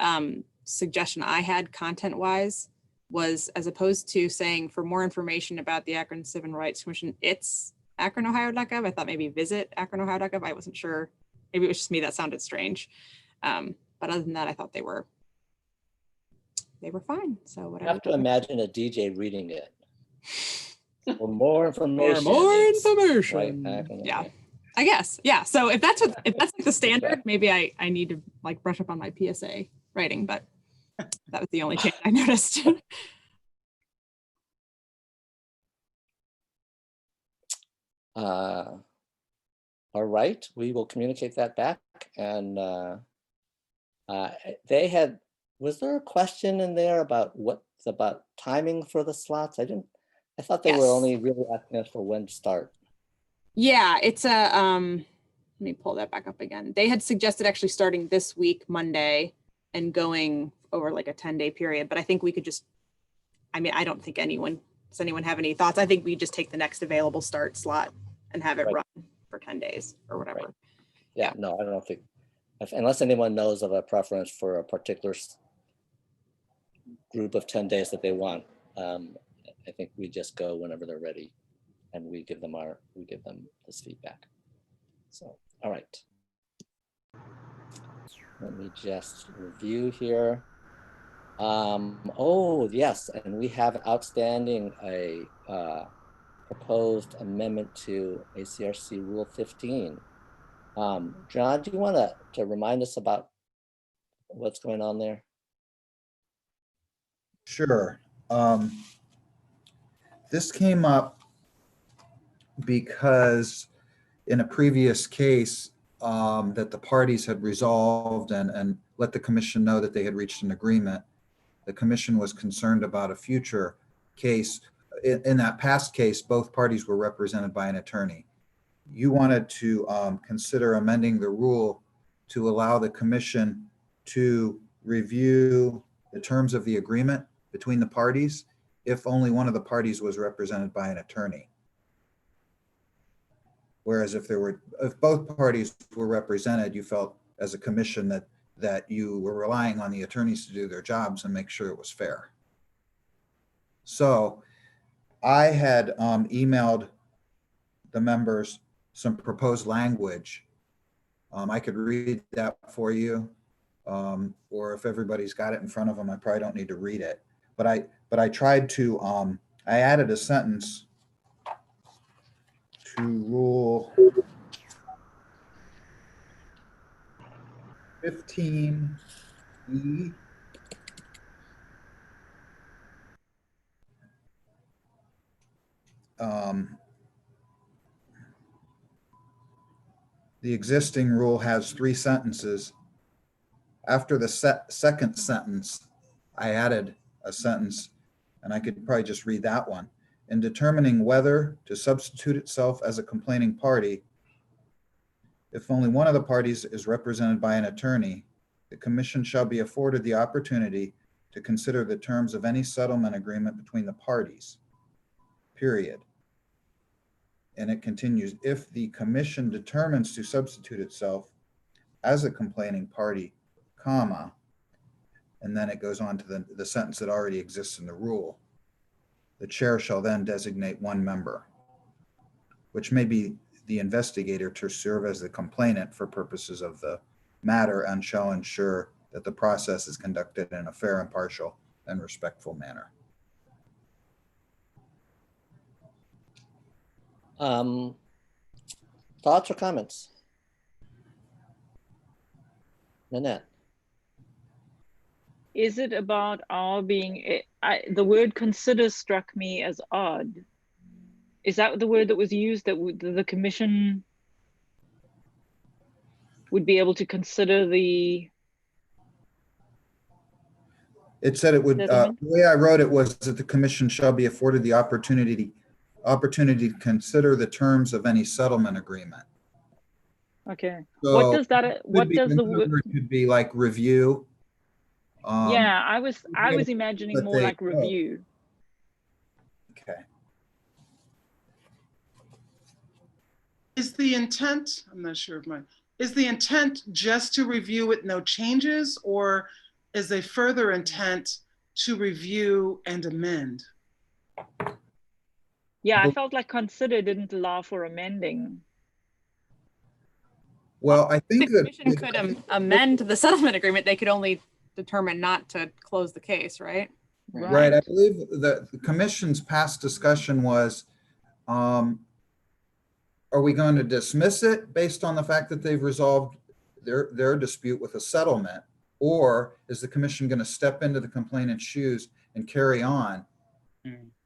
suggestion I had content-wise was, as opposed to saying for more information about the Akron Civil Rights Commission, it's akronohio.gov. I thought maybe visit akronohio.gov. I wasn't sure. Maybe it was just me that sounded strange. But other than that, I thought they were fine. So whatever. I have to imagine a DJ reading it. For more information. For more information. Right, Yeah. I guess, yeah. So if that's like the standard, maybe I need to like brush up on my PSA writing, but that was the only change I noticed. All right, we will communicate that back. And they had, was there a question in there about timing for the slots? I thought they were Yes. only really asking us for when to start. Yeah, it's a, let me pull that back up again. They had suggested actually starting this week, Monday, and going over like a 10-day period, but I think we could just, I mean, I don't think does anyone have any thoughts? I think we just take the next available start slot and have it Right. run for 10 days or whatever. Right. Yeah, no, I don't think, unless anyone knows of a preference for a particular group of 10 days that they want, I think we just go whenever they're ready, and we give them this feedback. So, all right. Let me just review here. Oh yes, and we have outstanding a proposed amendment to ACRC Rule 15. John, do you want to remind us about what's going on there? Sure. This came up because in a previous case that the parties had resolved and let the commission know that they had reached an agreement, the commission was concerned about a future case. In that past case, both parties were represented by an attorney. You wanted to consider amending the rule to allow the commission to review the terms of the agreement between the parties if only one of the parties was represented by an attorney. Whereas if both parties were represented, you felt as a commission that you were relying on the attorneys to do their jobs and make sure it was fair. So I had emailed the members some proposed language. I could read that for you, or if everybody's got it in front of them, I probably don't need to read it. But I tried to, I added a sentence to Rule 15E. The existing rule has 3 sentences. After the second sentence, I added a sentence, and I could probably just read that one. In determining whether to substitute itself as a complaining party, if only one of the parties is represented by an attorney, the commission shall be afforded the opportunity to consider the terms of any settlement agreement between the parties, period. And it continues, if the commission determines to substitute itself as a complaining party, comma, and then it goes on to the sentence that already exists in the rule. The chair shall then designate one member, which may be the investigator, to serve as the complainant for purposes of the matter, and shall ensure that the process is conducted in a fair, impartial, and respectful manner. Thoughts or comments? Nanette? Is it about our being, the word consider struck me as odd. Is that the word that was used, that the commission would be able to consider the? It said it would, the way I wrote it was that the commission shall be afforded the opportunity to consider the terms of any settlement agreement. Okay. So what does that, what does the word? It could be like review. Yeah, I was imagining more like review. Okay. Is the intent, I'm not sure of mine, is the intent just to review with no changes, or is a further intent to review and amend? Yeah, I felt like consider didn't allow for amending. Well, I think the that commission could amend the settlement agreement. They could only determine not to close the case, right? Right. I believe the commission's past discussion was, are we going to dismiss it based on the fact that they've resolved their dispute with a settlement? Or is the commission going to step into the complainant's shoes and carry on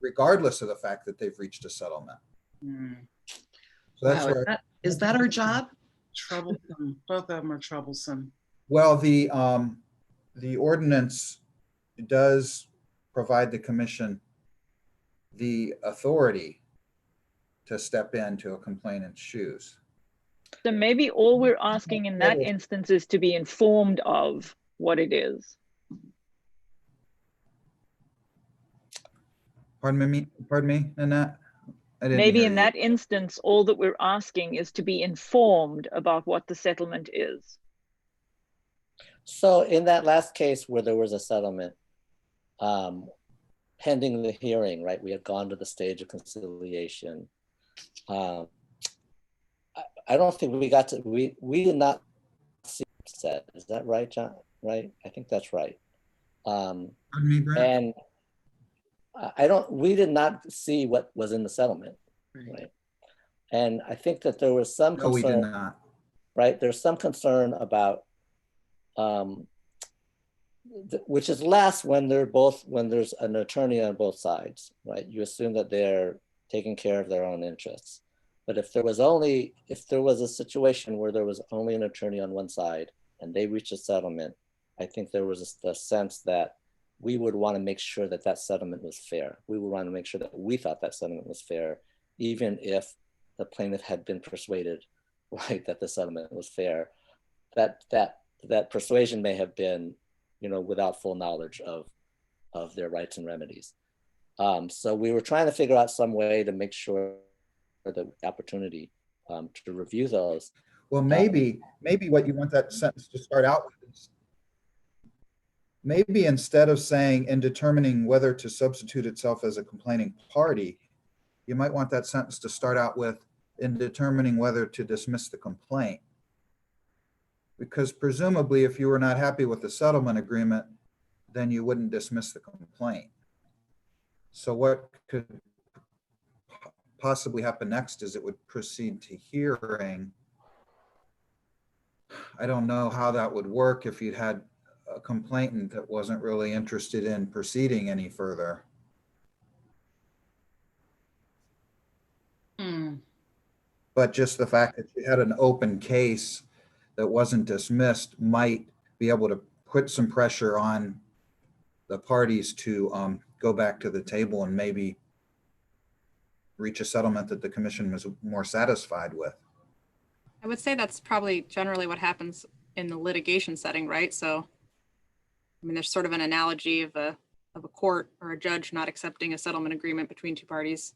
regardless of the fact that they've reached a settlement? So that's Wow, where is that our job? Troublesome. Both of them are troublesome. well, the ordinance does provide the commission the authority to step into a complainant's shoes. So maybe all we're asking in that instance is to be informed of what it is. Pardon me, Nanette? I didn't Maybe hear in you. that instance, all that we're asking is to be informed about what the settlement is. So in that last case where there was a settlement, pending the hearing, right? We had gone to the stage of conciliation. I don't think we got to, we did not see it said. Is that right, John? Right? I think that's right. Pardon me, Brent? And we did not see what was in the settlement, right? And I think that there was some No, we did concern, not. right? There's some concern about, which is less when there's an attorney on both sides, right? You assume that they're taking care of their own interests. But if there was a situation where there was only an attorney on one side and they reached a settlement, I think there was a sense that we would want to make sure that that settlement was fair. We would want to make sure that we thought that settlement was fair, even if the plaintiff had been persuaded, right, that the settlement was fair. That persuasion may have been, without full knowledge of their rights and remedies. So we were trying to figure out some way to make sure the opportunity to review those. Well, maybe what you want that sentence to start out with is, maybe instead of saying in determining whether to substitute itself as a complaining party, you might want that sentence to start out with in determining whether to dismiss the complaint. Because presumably if you were not happy with the settlement agreement, then you wouldn't dismiss the complaint. So what could possibly happen next is it would proceed to hearing. I don't know how that would work if you'd had a complainant that wasn't really interested in proceeding any further. But just the fact that you had an open case that wasn't dismissed might be able to put some pressure on the parties to go back to the table and maybe reach a settlement that the commission was more satisfied with. I would say that's probably generally what happens in the litigation setting, right? So, I mean, there's sort of an analogy of a court or a judge not accepting a settlement agreement between two parties.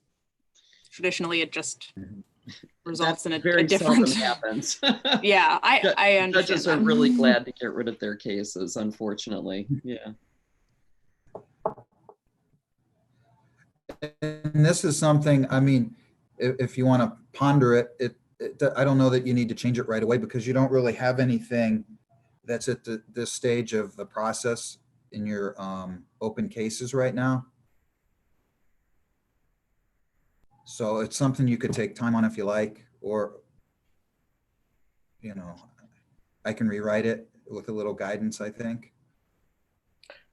Traditionally, it just results in a different. Seldom happens. Yeah, I understand. Judges are really glad to get rid of their cases, unfortunately. Yeah. And this is something, I mean, if you want to ponder it, I don't know that you need to change it right away because you don't really have anything that's at this stage of the process in your open cases right now. So it's something you could take time on if you like, or, I can rewrite it with a little guidance, I think.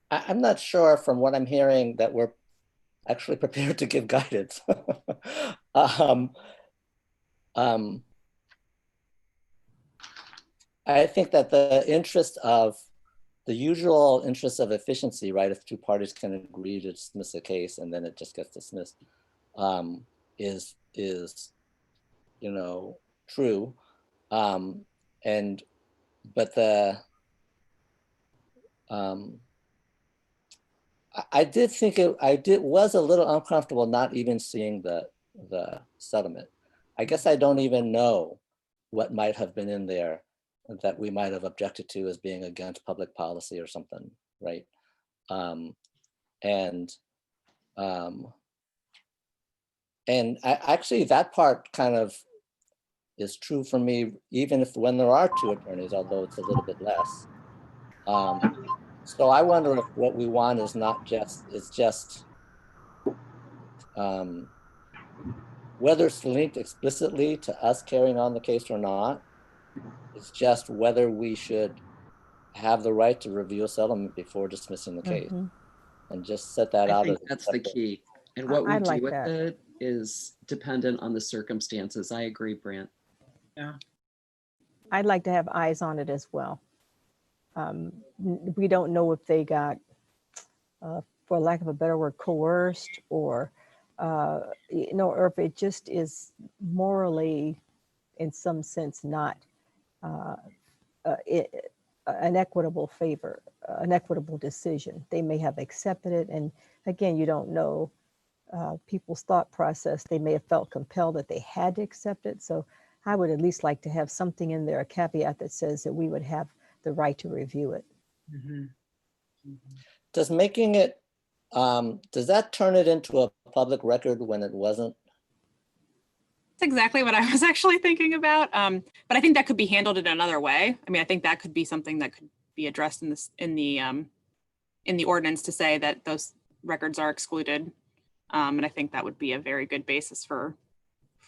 I'm not sure from what I'm hearing that we're actually prepared to give guidance. I think that the usual interest of efficiency, right, if two parties can agree to dismiss a case and then it just gets dismissed, is true. I did think was a little uncomfortable not even seeing the settlement. I guess I don't even know what might have been in there that we might have objected to as being against public policy or something, right? And actually that part kind of is true for me, even when there are two attorneys, although it's a little bit less. So I wonder if what we want is not just, whether it's linked explicitly to us carrying on the case or not. It's just whether we should have the right to review a settlement before dismissing the case, and just set that I out. think As that's the key. And what we I do like with that. it is dependent on the circumstances. I agree, Brant. Yeah. I'd like to have eyes on it as well. We don't know if they got, for lack of a better word, coerced, or or if it just is morally, in some sense, not an equitable favor, an equitable decision. They may have accepted it, and again, you don't know people's thought process. They may have felt compelled that they had to accept it. So I would at least like to have something in there, a caveat that says that we would have the right to review it. Does making it, does that turn it into a public record when it wasn't? That's exactly what I was actually thinking about. But I think that could be handled in another way. I mean, I think that could be something that could be addressed in the ordinance to say that those records are excluded. And I think that would be a very good basis for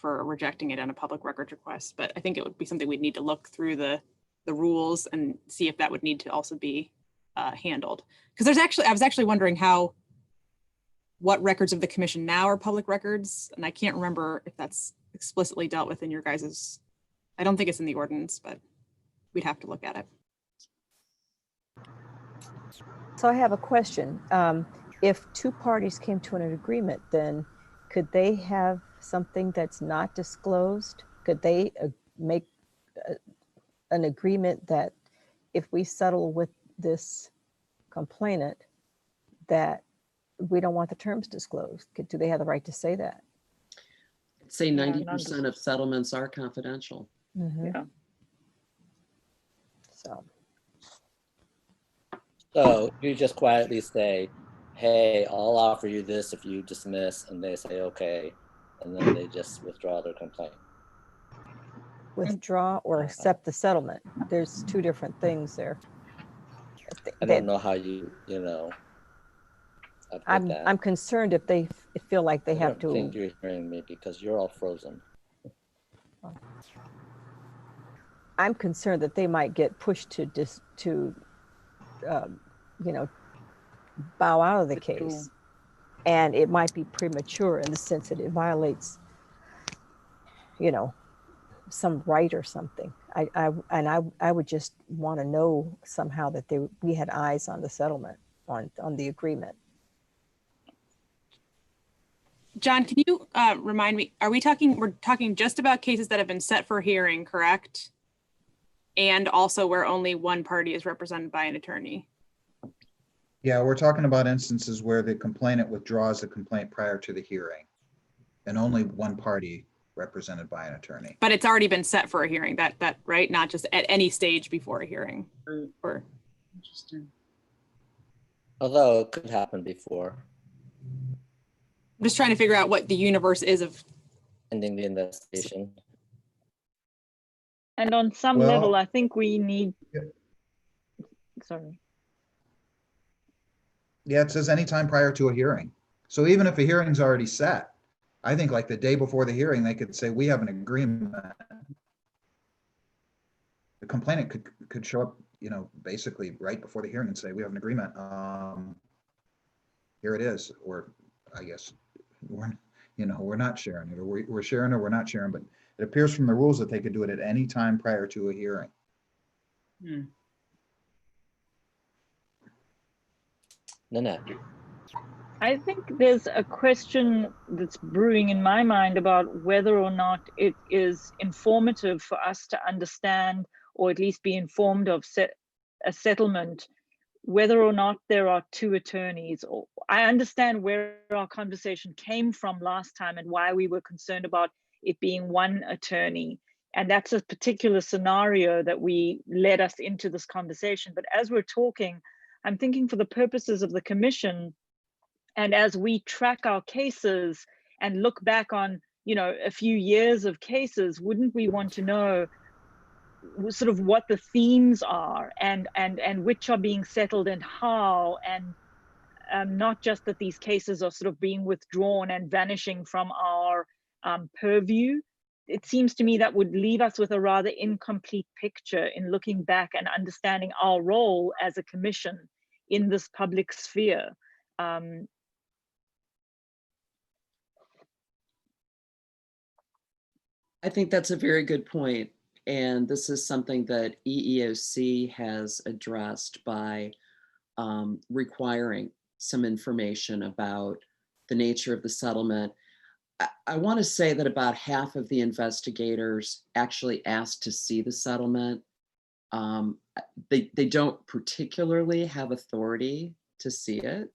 rejecting it on a public records request. But I think it would be something we'd need to look through the rules and see if that would need to also be handled. Because I was actually wondering what records of the commission now are public records, and I can't remember if that's explicitly dealt with in your guys's. I don't think it's in the ordinance, but we'd have to look at it. So I have a question. If two parties came to an agreement, then could they have something that's not disclosed? Could they make an agreement that if we settle with this complainant, that we don't want the terms disclosed? Do they have the right to say that? I'd say 90% of settlements are confidential. Yeah. So you just quietly say, hey, I'll offer you this if you dismiss, and they say, okay, and then they just withdraw their complaint. Withdraw or accept the settlement. There's two different things there. I don't know how you I'm concerned if they feel like they have to. I think you're hearing me because you're all frozen. I'm concerned that they might get pushed to bow out of the case, and it might be premature in the sense that it violates, some right or something. I would just want to know somehow that we had eyes on the settlement, on the agreement. John, can you remind me, we're talking just about cases that have been set for hearing, correct? And also where only one party is represented by an attorney? Yeah, we're talking about instances where the complainant withdraws the complaint prior to the hearing, and only one party represented by an attorney. But it's already been set for a hearing, that right? Not just at any stage before a hearing. Or Interesting. Although it could happen before. I'm just trying to figure out what the universe is of ending the investigation. And on some level, I think we need. Sorry. Yeah, it says anytime prior to a hearing. So even if a hearing's already set, I think like the day before the hearing, they could say, we have an agreement. The complainant could show up, basically right before the hearing and say, we have an agreement. Here it is. Or I guess we're not sharing it, or we're sharing, or we're not sharing, but it appears from the rules that they could do it at any time prior to a hearing. Nanette. I think there's a question that's brewing in my mind about whether or not it is informative for us to understand, or at least be informed of a settlement, whether or not there are two attorneys. I understand where our conversation came from last time and why we were concerned about it being one attorney. And that's a particular scenario that led us into this conversation. But as we're talking, I'm thinking for the purposes of the commission, and as we track our cases and look back on, a few years of cases, wouldn't we want to know sort of what the themes are and which are being settled and how, and not just that these cases are sort of being withdrawn and vanishing from our purview, it seems to me that would leave us with a rather incomplete picture in looking back and understanding our role as a commission in this public sphere. I think that's a very good point. And this is something that EEOC has addressed by requiring some information about the nature of the settlement. I want to say that about half of the investigators actually asked to see the settlement. They don't particularly have authority to see it,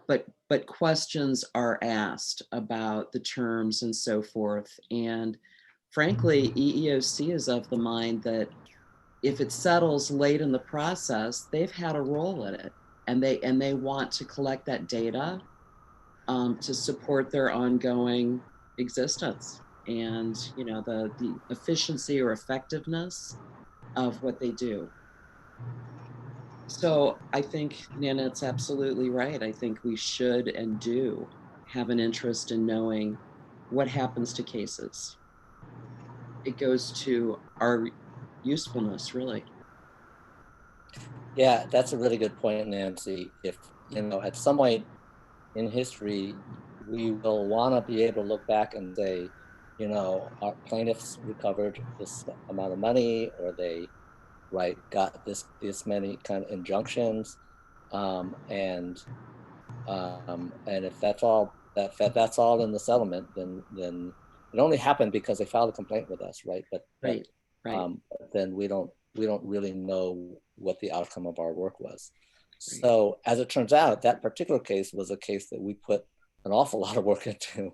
but questions are asked about the terms and so forth. And frankly, EEOC is of the mind that if it settles late in the process, they've had a role in it, and they want to collect that data to support their ongoing existence and, you know, the efficiency or effectiveness of what they do. So I think Nanette's absolutely right. I think we should and do have an interest in knowing what happens to cases. It goes to our usefulness, really. Yeah, that's a really good point, Nancy. If, you know, at some point in history, we will want to be able to look back and say, you know, our plaintiffs recovered this amount of money, or they, right, got this many kind of injunctions, and if that's all that's all in the settlement, then it only happened because they filed a complaint with us, right? But then we don't really know what the outcome of our work was. Right. So as it turns out, that particular case was a case that we put an awful lot of work into.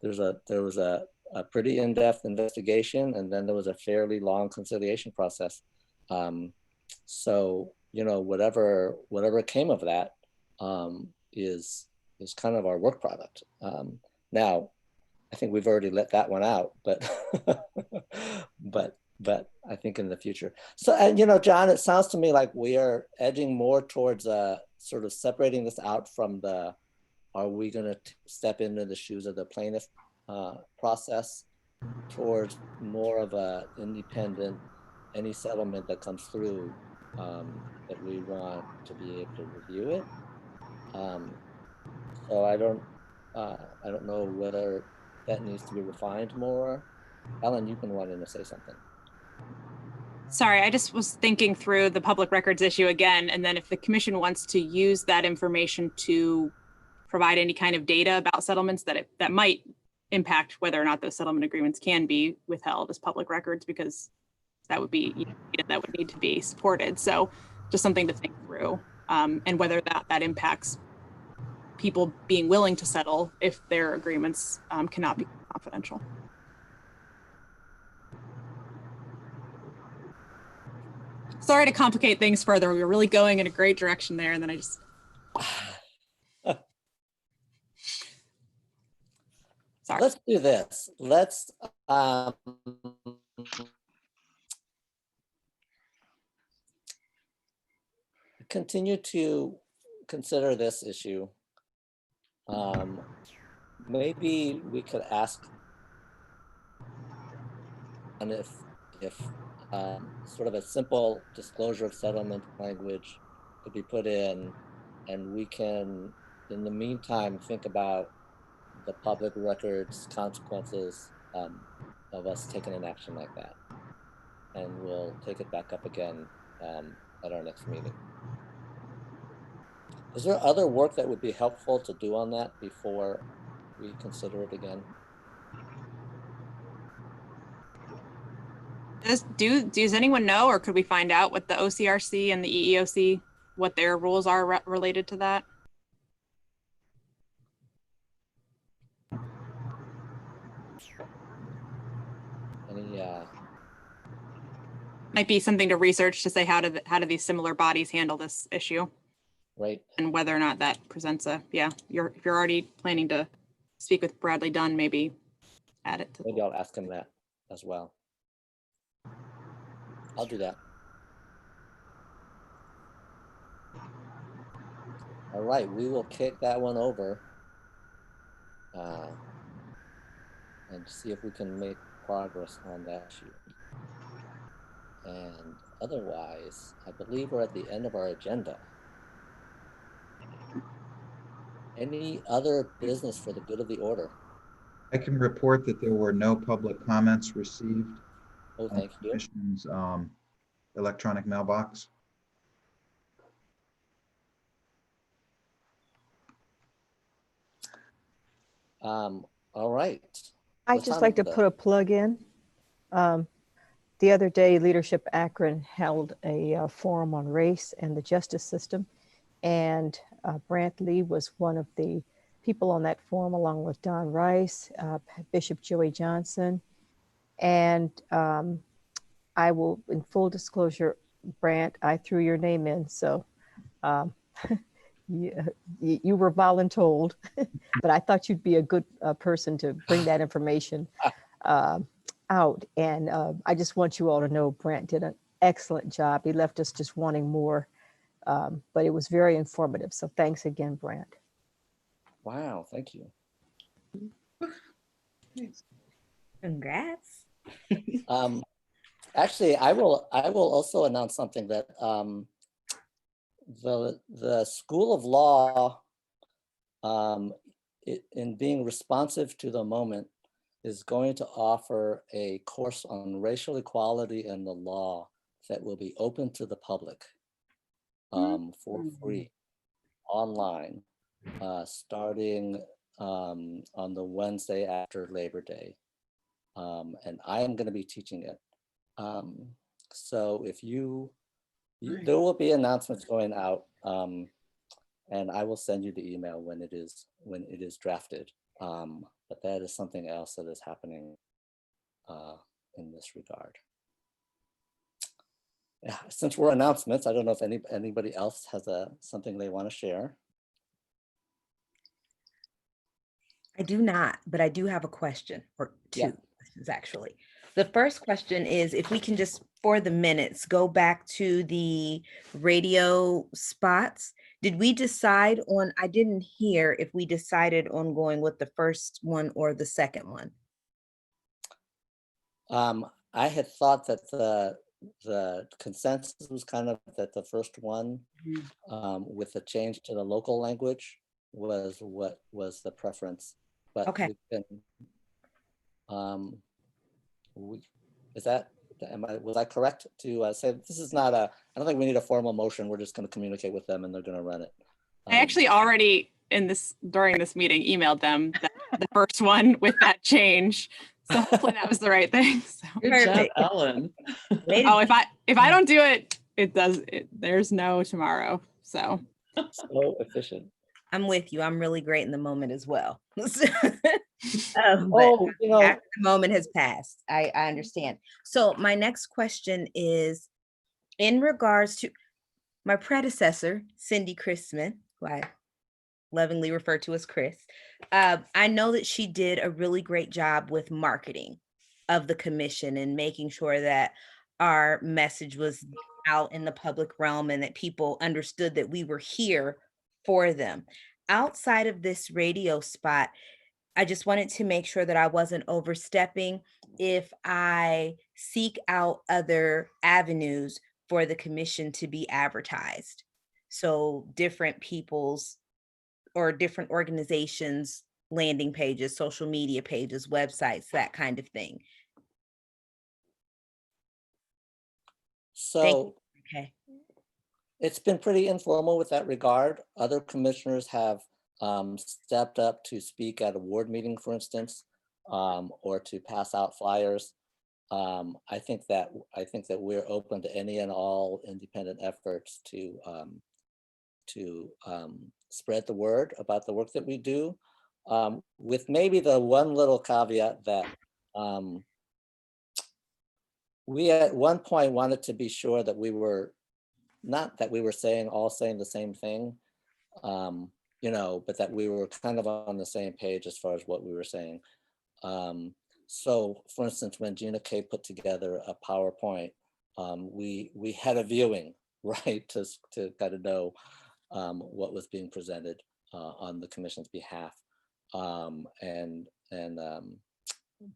There was a pretty in-depth investigation, and then there was a fairly long conciliation process. So, you know, whatever came of that is kind of our work product. Now, I think we've already let that one out, but but I think in the future. So, and you know, John, it sounds to me like we are edging more towards sort of separating this out from the, are we going to step into the shoes of the plaintiff process, towards more of a independent, any settlement that comes through, that we want to be able to review it. So I don't know whether that needs to be refined more. Ellen, you've been wanting to say something. Sorry, I just was thinking through the public records issue again, and then if the commission wants to use that information to provide any kind of data about settlements that might impact whether or not those settlement agreements can be withheld as public records, because that would be, you know, that would need to be supported. So just something to think through, and whether that impacts people being willing to settle if their agreements cannot be confidential. Sorry to complicate things further. We were really going in a great direction there, and then I just... Sorry. Let's do this. Let's continue to consider this issue. Maybe we could ask, and if sort of a simple disclosure of settlement language could be put in, and we can, in the meantime, think about the public records consequences of us taking an action like that. And we'll take it back up again at our next meeting. Is there other work that would be helpful to do on that before we consider it again? Does anyone know, or could we find out what the OCRC and the EEOC, what their rules are related to that? Any might be something to research to say how do these similar bodies handle this issue, right? And whether or not that presents a, if you're already planning to speak with Bradley Dunn, maybe add it to. Maybe I'll ask him that as well. I'll do that. All right, we will kick that one over. and see if we can make progress on that issue. And otherwise, I believe we're at the end of our agenda. Any other business for the good of the order? I can report that there were no public comments received Oh, on the thank you. commission's electronic mailbox. All right. I'd just like to Latanda. put a plug in. The other day, Leadership Akron held a forum on race and the justice system. And Brant Lee was one of the people on that forum, along with Don Rice, Bishop Joey Johnson. And I will, in full disclosure, Brant, I threw your name in. So you were voluntold, but I thought you'd be a good person to bring that information out. And I just want you all to know Brant did an excellent job. He left us just wanting more, but it was very informative. So thanks again, Brant. Wow, thank you. Congrats. Actually, I will also announce something that the School of Law, in being responsive to the moment, is going to offer a course on racial equality and the law that will be open to the public for free online, starting on the Wednesday after Labor Day. And I am going to be teaching it. So if there will be announcements going out, and I will send you the email when it is drafted. But that is something else that is happening in this regard. Yeah, since we're announcements, I don't know if anybody else has something they want to share. I do not, but I do have a question, or two Yeah. questions actually. The first question is if we can just, for the minutes, go back to the radio spots. Did we decide on, I didn't hear if we decided on going with the first one or the second one. I had thought that the consensus was kind of that the first one with the change to the local language was what was the preference. But Okay. we can, was I correct to say this is not I don't think we need a formal motion. We're just going to communicate with them and they're going to run it. I actually already during this meeting emailed them the first one with that change. So hopefully that was the right thing. So. Good job, Ellen. Oh, if I don't do it, there's no tomorrow. So efficient. I'm with you. I'm really great in the moment as well. Oh, you know, after the moment has passed, I understand. So my next question is in regards to my predecessor, Cindy Chrisman, who I lovingly refer to as Chris. I know that she did a really great job with marketing of the commission and making sure that our message was out in the public realm and that people understood that we were here for them. Outside of this radio spot, I just wanted to make sure that I wasn't overstepping if I seek out other avenues for the commission to be advertised. So different people's or different organizations, landing pages, social media pages, websites, that kind of thing. So okay. It's been pretty informal with that regard. Other commissioners have stepped up to speak at a ward meeting, for instance, or to pass out flyers. I think that we're open to any and all independent efforts to spread the word about the work that we do, with maybe the one little caveat that we at one point wanted to be sure that we were not that we were all saying the same thing, you know, but that we were kind of on the same page as far as what we were saying. So for instance, when Gina Kay put together a PowerPoint, we had a viewing, right, to kind of know what was being presented on the commission's behalf.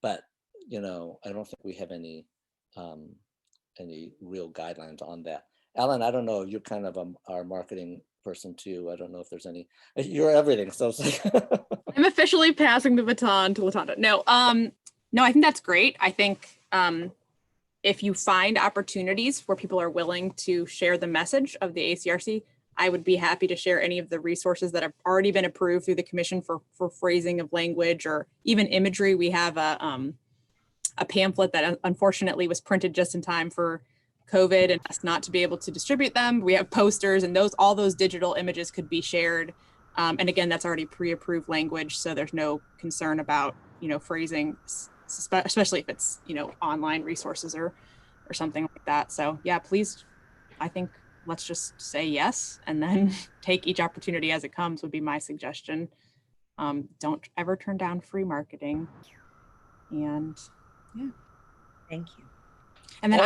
but you know, I don't think we have any real guidelines on that. Alan, I don't know, you're kind of our marketing person too. I don't know if there's any, you're everything. So it's like I'm officially passing the baton to Latanda. No, no, I think that's great. I think if you find opportunities where people are willing to share the message of the ACRC, I would be happy to share any of the resources that have already been approved through the commission for phrasing of language or even imagery. We have a pamphlet that unfortunately was printed just in time for COVID and us not to be able to distribute them. We have posters, and all those digital images could be shared. And again, that's already pre-approved language, so there's no concern about, you know, phrasing, especially if it's, you know, online resources or something like that. So yeah, please, I think let's just say yes, and then take each opportunity as it comes would be my suggestion. Don't ever turn down free marketing. And yeah. Thank you. And then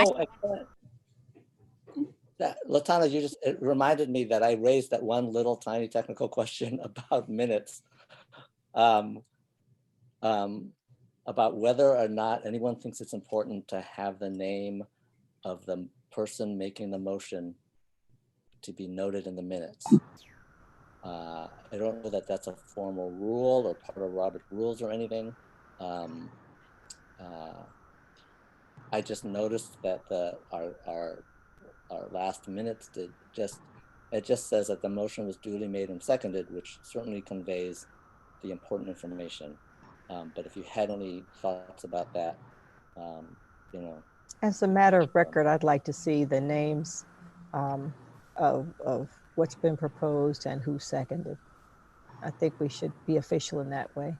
Latana, it reminded me that I raised that one little tiny technical question about minutes, about whether or not anyone thinks it's important to have the name of the person making the motion to be noted in the minutes. I don't know that that's a formal rule or part of Robert's rules or anything. I just noticed that our last minutes it just says that the motion was duly made and seconded, which certainly conveys the important information. But if you had any thoughts about that, you know. As a matter of record, I'd like to see the names of what's been proposed and who seconded. I think we should be official in that way.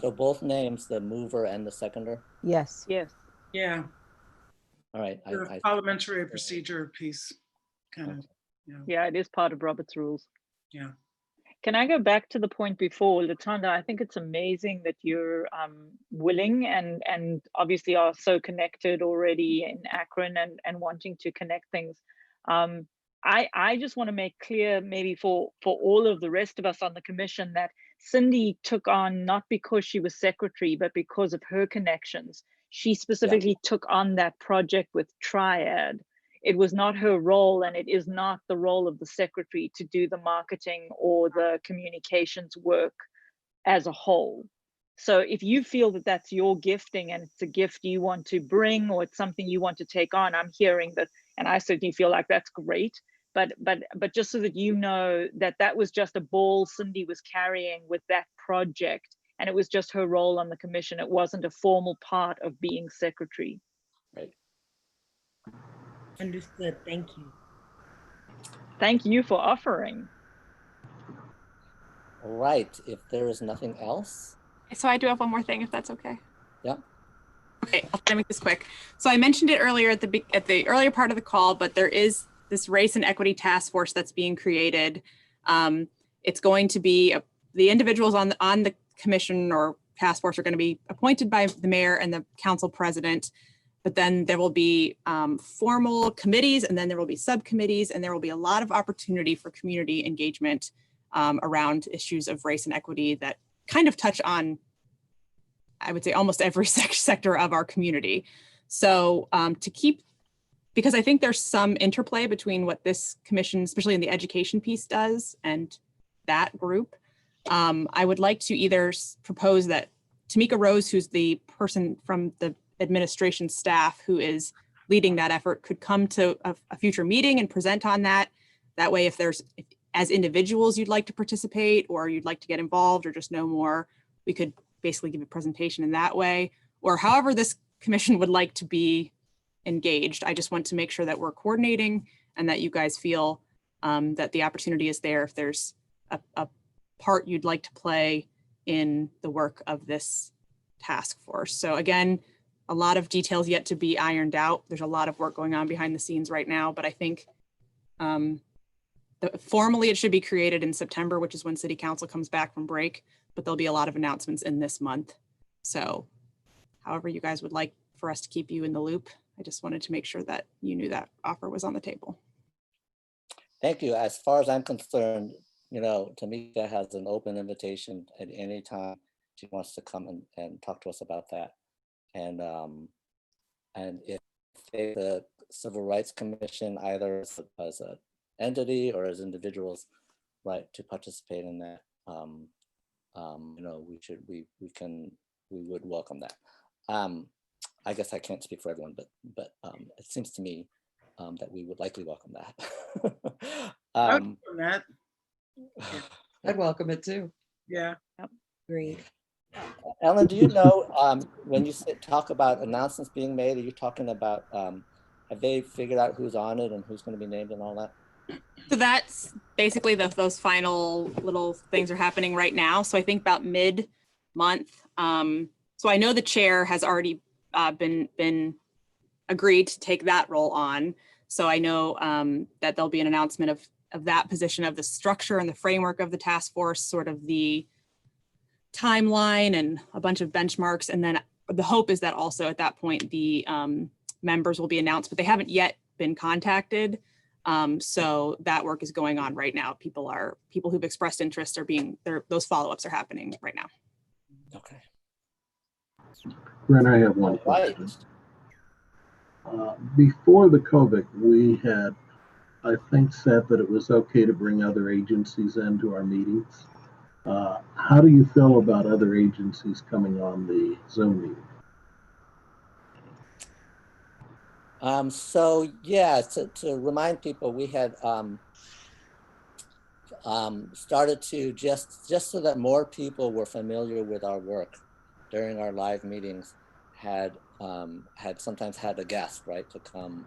So both names, the mover and the seconder? Yes. Yes. Yeah. All right. The parliamentary procedure piece, kind of. Yeah, it is part of Robert's rules. Yeah. Can I go back to the point before, Latanda? I think it's amazing that you're willing and obviously are so connected already in Akron and wanting to connect things. I just want to make clear, maybe for all of the rest of us on the commission, that Cindy took on not because she was secretary, but because of her connections. She specifically took on that project with Triad. It was not her role, and it is not the role of the secretary to do the marketing or the communications work as a whole. So if you feel that that's your gifting and it's a gift you want to bring or it's something you want to take on, I'm hearing that, and I certainly feel like that's great. But just so that you know that that was just a ball Cindy was carrying with that project, and it was just her role on the commission. It wasn't a formal part of being secretary. Right. Understood. Thank you. Thank you for offering. All right. If there is nothing else. So I do have one more thing, if that's okay. Yeah. Okay, I'll try to make this quick. So I mentioned it earlier at the earlier part of the call, but there is this race and equity task force that's being created. It's going to be the individuals on the commission or task force are going to be appointed by the mayor and the council president, but then there will be formal committees, and then there will be subcommittees, and there will be a lot of opportunity for community engagement around issues of race and equity that kind of touch on, I would say, almost every sector of our community. So because I think there's some interplay between what this commission, especially in the education piece, does and that group, I would like to either propose that Tamika Rose, who's the person from the administration staff who is leading that effort, could come to a future meeting and present on that. That way, if as individuals you'd like to participate or you'd like to get involved or just know more, we could basically give a presentation in that way, or however this commission would like to be engaged. I just want to make sure that we're coordinating and that you guys feel that the opportunity is there if there's a part you'd like to play in the work of this task force. So again, a lot of details yet to be ironed out. There's a lot of work going on behind the scenes right now, but I think formally it should be created in September, which is when City Council comes back from break, but there'll be a lot of announcements in this month. So however you guys would like for us to keep you in the loop, I just wanted to make sure that you knew that offer was on the table. Thank you. As far as I'm concerned, you know, Tamika has an open invitation at any time she wants to come and talk to us about that. And if the Civil Rights Commission, either as an entity or as individuals, right, to participate in that, you know, we would welcome that. I guess I can't speak for everyone, but it seems to me that we would likely welcome that. That. I'd welcome it too. Yeah. Agreed. Ellen, do you know, when you talk about announcements being made, are you talking about, have they figured out who's on it and who's going to be named and all that? So that's basically those final little things are happening right now. So I think about mid-month. So I know the chair has already been agreed to take that role on. So I know that there'll be an announcement of that position, of the structure and the framework of the task force, sort of the timeline and a bunch of benchmarks. And then the hope is that also at that point, the members will be announced, but they haven't yet been contacted. So that work is going on right now. People who've expressed interest are those follow-ups are happening right now. Okay. Brent, I have one question. Before the COVID, we had, I think, said that it was okay to bring other agencies into our meetings. How do you feel about other agencies coming on the Zoom meeting? So yeah, to remind people, we had started to just so that more people were familiar with our work during our live meetings, had sometimes had a guest, right, to come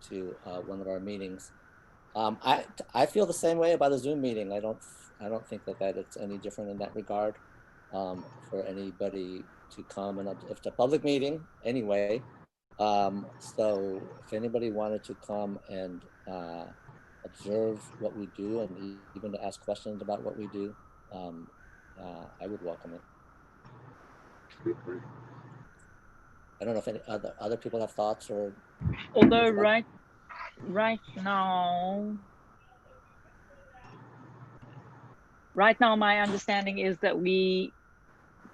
to one of our meetings. I feel the same way about a Zoom meeting. I don't think that it's any different in that regard, for anybody to come, and if it's a public meeting anyway. So if anybody wanted to come and observe what we do and even to ask questions about what we do, I would welcome it. I don't know if any other people have thoughts or. Although right now, my understanding is that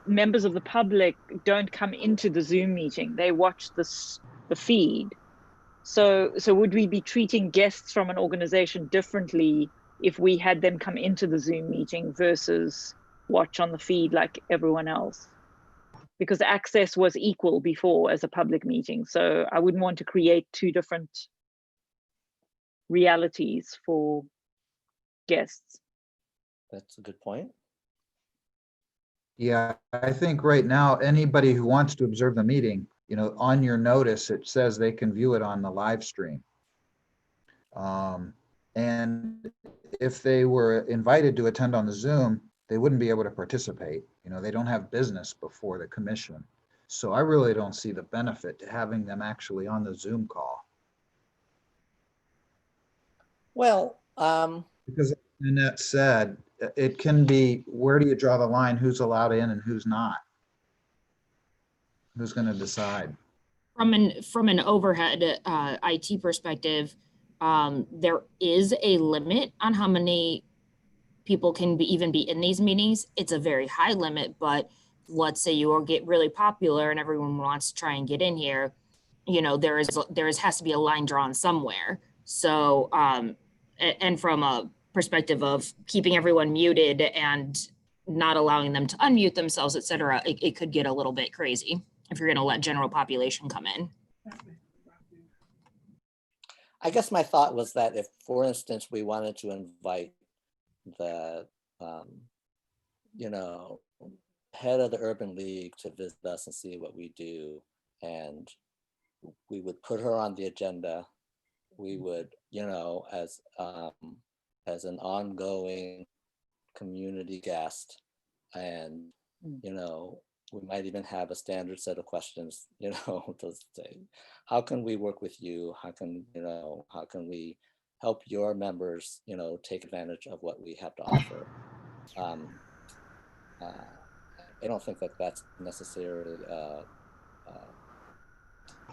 members of the public don't come into the Zoom meeting. They watch the feed. So would we be treating guests from an organization differently if we had them come into the Zoom meeting versus watch on the feed like everyone else? Because access was equal before as a public meeting. So I wouldn't want to create two different realities for guests. That's a good point. Yeah, I think right now, anybody who wants to observe the meeting, you know, on your notice, it says they can view it on the live stream. And if they were invited to attend on the Zoom, they wouldn't be able to participate. You know, they don't have business before the commission. So I really don't see the benefit to having them actually on the Zoom call. Well, because Annette said, it can be, where do you draw the line? Who's allowed in and who's not? Who's going to decide? From an overhead IT perspective, there is a limit on how many people can even be in these meetings. It's a very high limit, but let's say you get really popular and everyone wants to try and get in here, you know, there has to be a line drawn somewhere. So, and from a perspective of keeping everyone muted and not allowing them to unmute themselves, et cetera, it could get a little bit crazy if you're going to let general population come in. I guess my thought was that if, for instance, we wanted to invite the, you know, head of the Urban League to visit us and see what we do, and we would put her on the agenda. We would, you know, as an ongoing community guest, and, you know, we might even have a standard set of questions, you know, to say, how can we work with you? How can we help your members, you know, take advantage of what we have to offer? I don't think that that's necessarily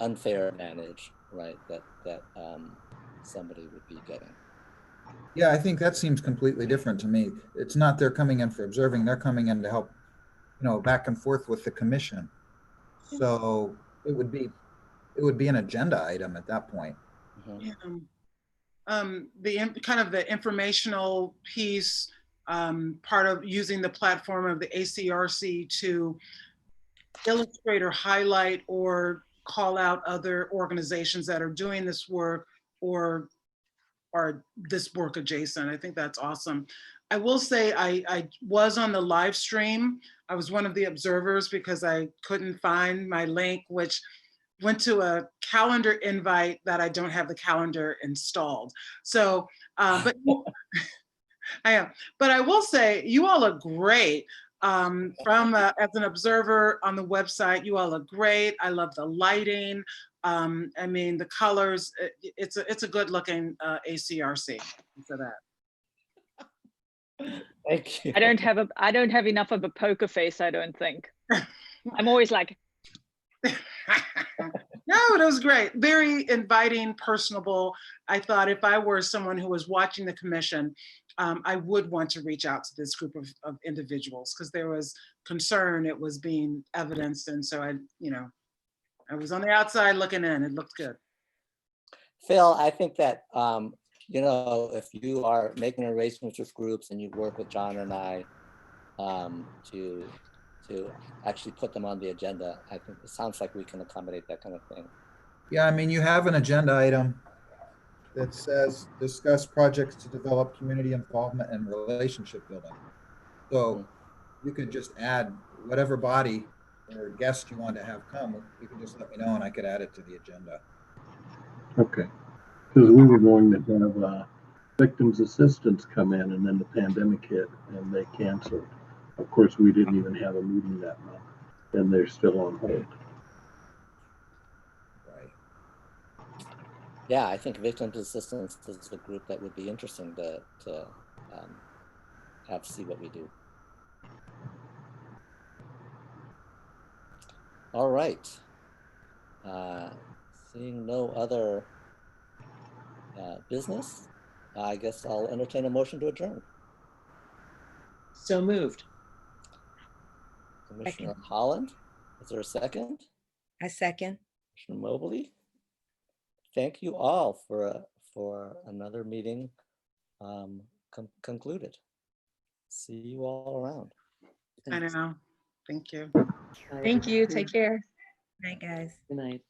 unfair advantage, right? That somebody would be getting. Yeah, I think that seems completely different to me. It's not they're coming in for observing, they're coming in to help back and forth with the commission. So it would be an agenda item at that point. Yeah. Kind of the informational piece, part of using the platform of the ACRC to illustrate or highlight or call out other organizations that are doing this work or this work adjacent. I think that's awesome. I will say I was on the live stream. I was one of the observers because I couldn't find my link, which went to a calendar invite that I don't have the calendar installed. So, but I am. But I will say you all are great. As an observer on the website, you all look great. I love the lighting. I mean, the colors. It's a good looking ACRC for that. Thank you. I don't have enough of a poker face, I don't think. I'm always like, no, it was great. Very inviting, personable. I thought if I were someone who was watching the commission, I would want to reach out to this group of individuals because there was concern it was being evidenced. And so I was on the outside looking in. It looked good. Phil, I think that, if you are making arrangements with groups and you work with John and I to actually put them on the agenda, I think it sounds like we can accommodate that kind of thing. Yeah, I mean, you have an agenda item that says discuss projects to develop community involvement and relationship building. So you could just add whatever body or guest you want to have come. You can just let me know and I could add it to the agenda. Okay. Because we were going to have victims assistance come in, and then the pandemic hit and they canceled. Of course, we didn't even have a meeting that month, and they're still on hold. Right. Yeah, I think victims assistance is a group that would be interesting to have see what we do. All right. Seeing no other business, I guess I'll entertain a motion to adjourn. So moved. Commissioner Holland, is there a second? I second. Commissioner Mobley. Thank you all for another meeting concluded. See you all around. I know. Thank you. Thank you. Take care. Night, guys. Good night.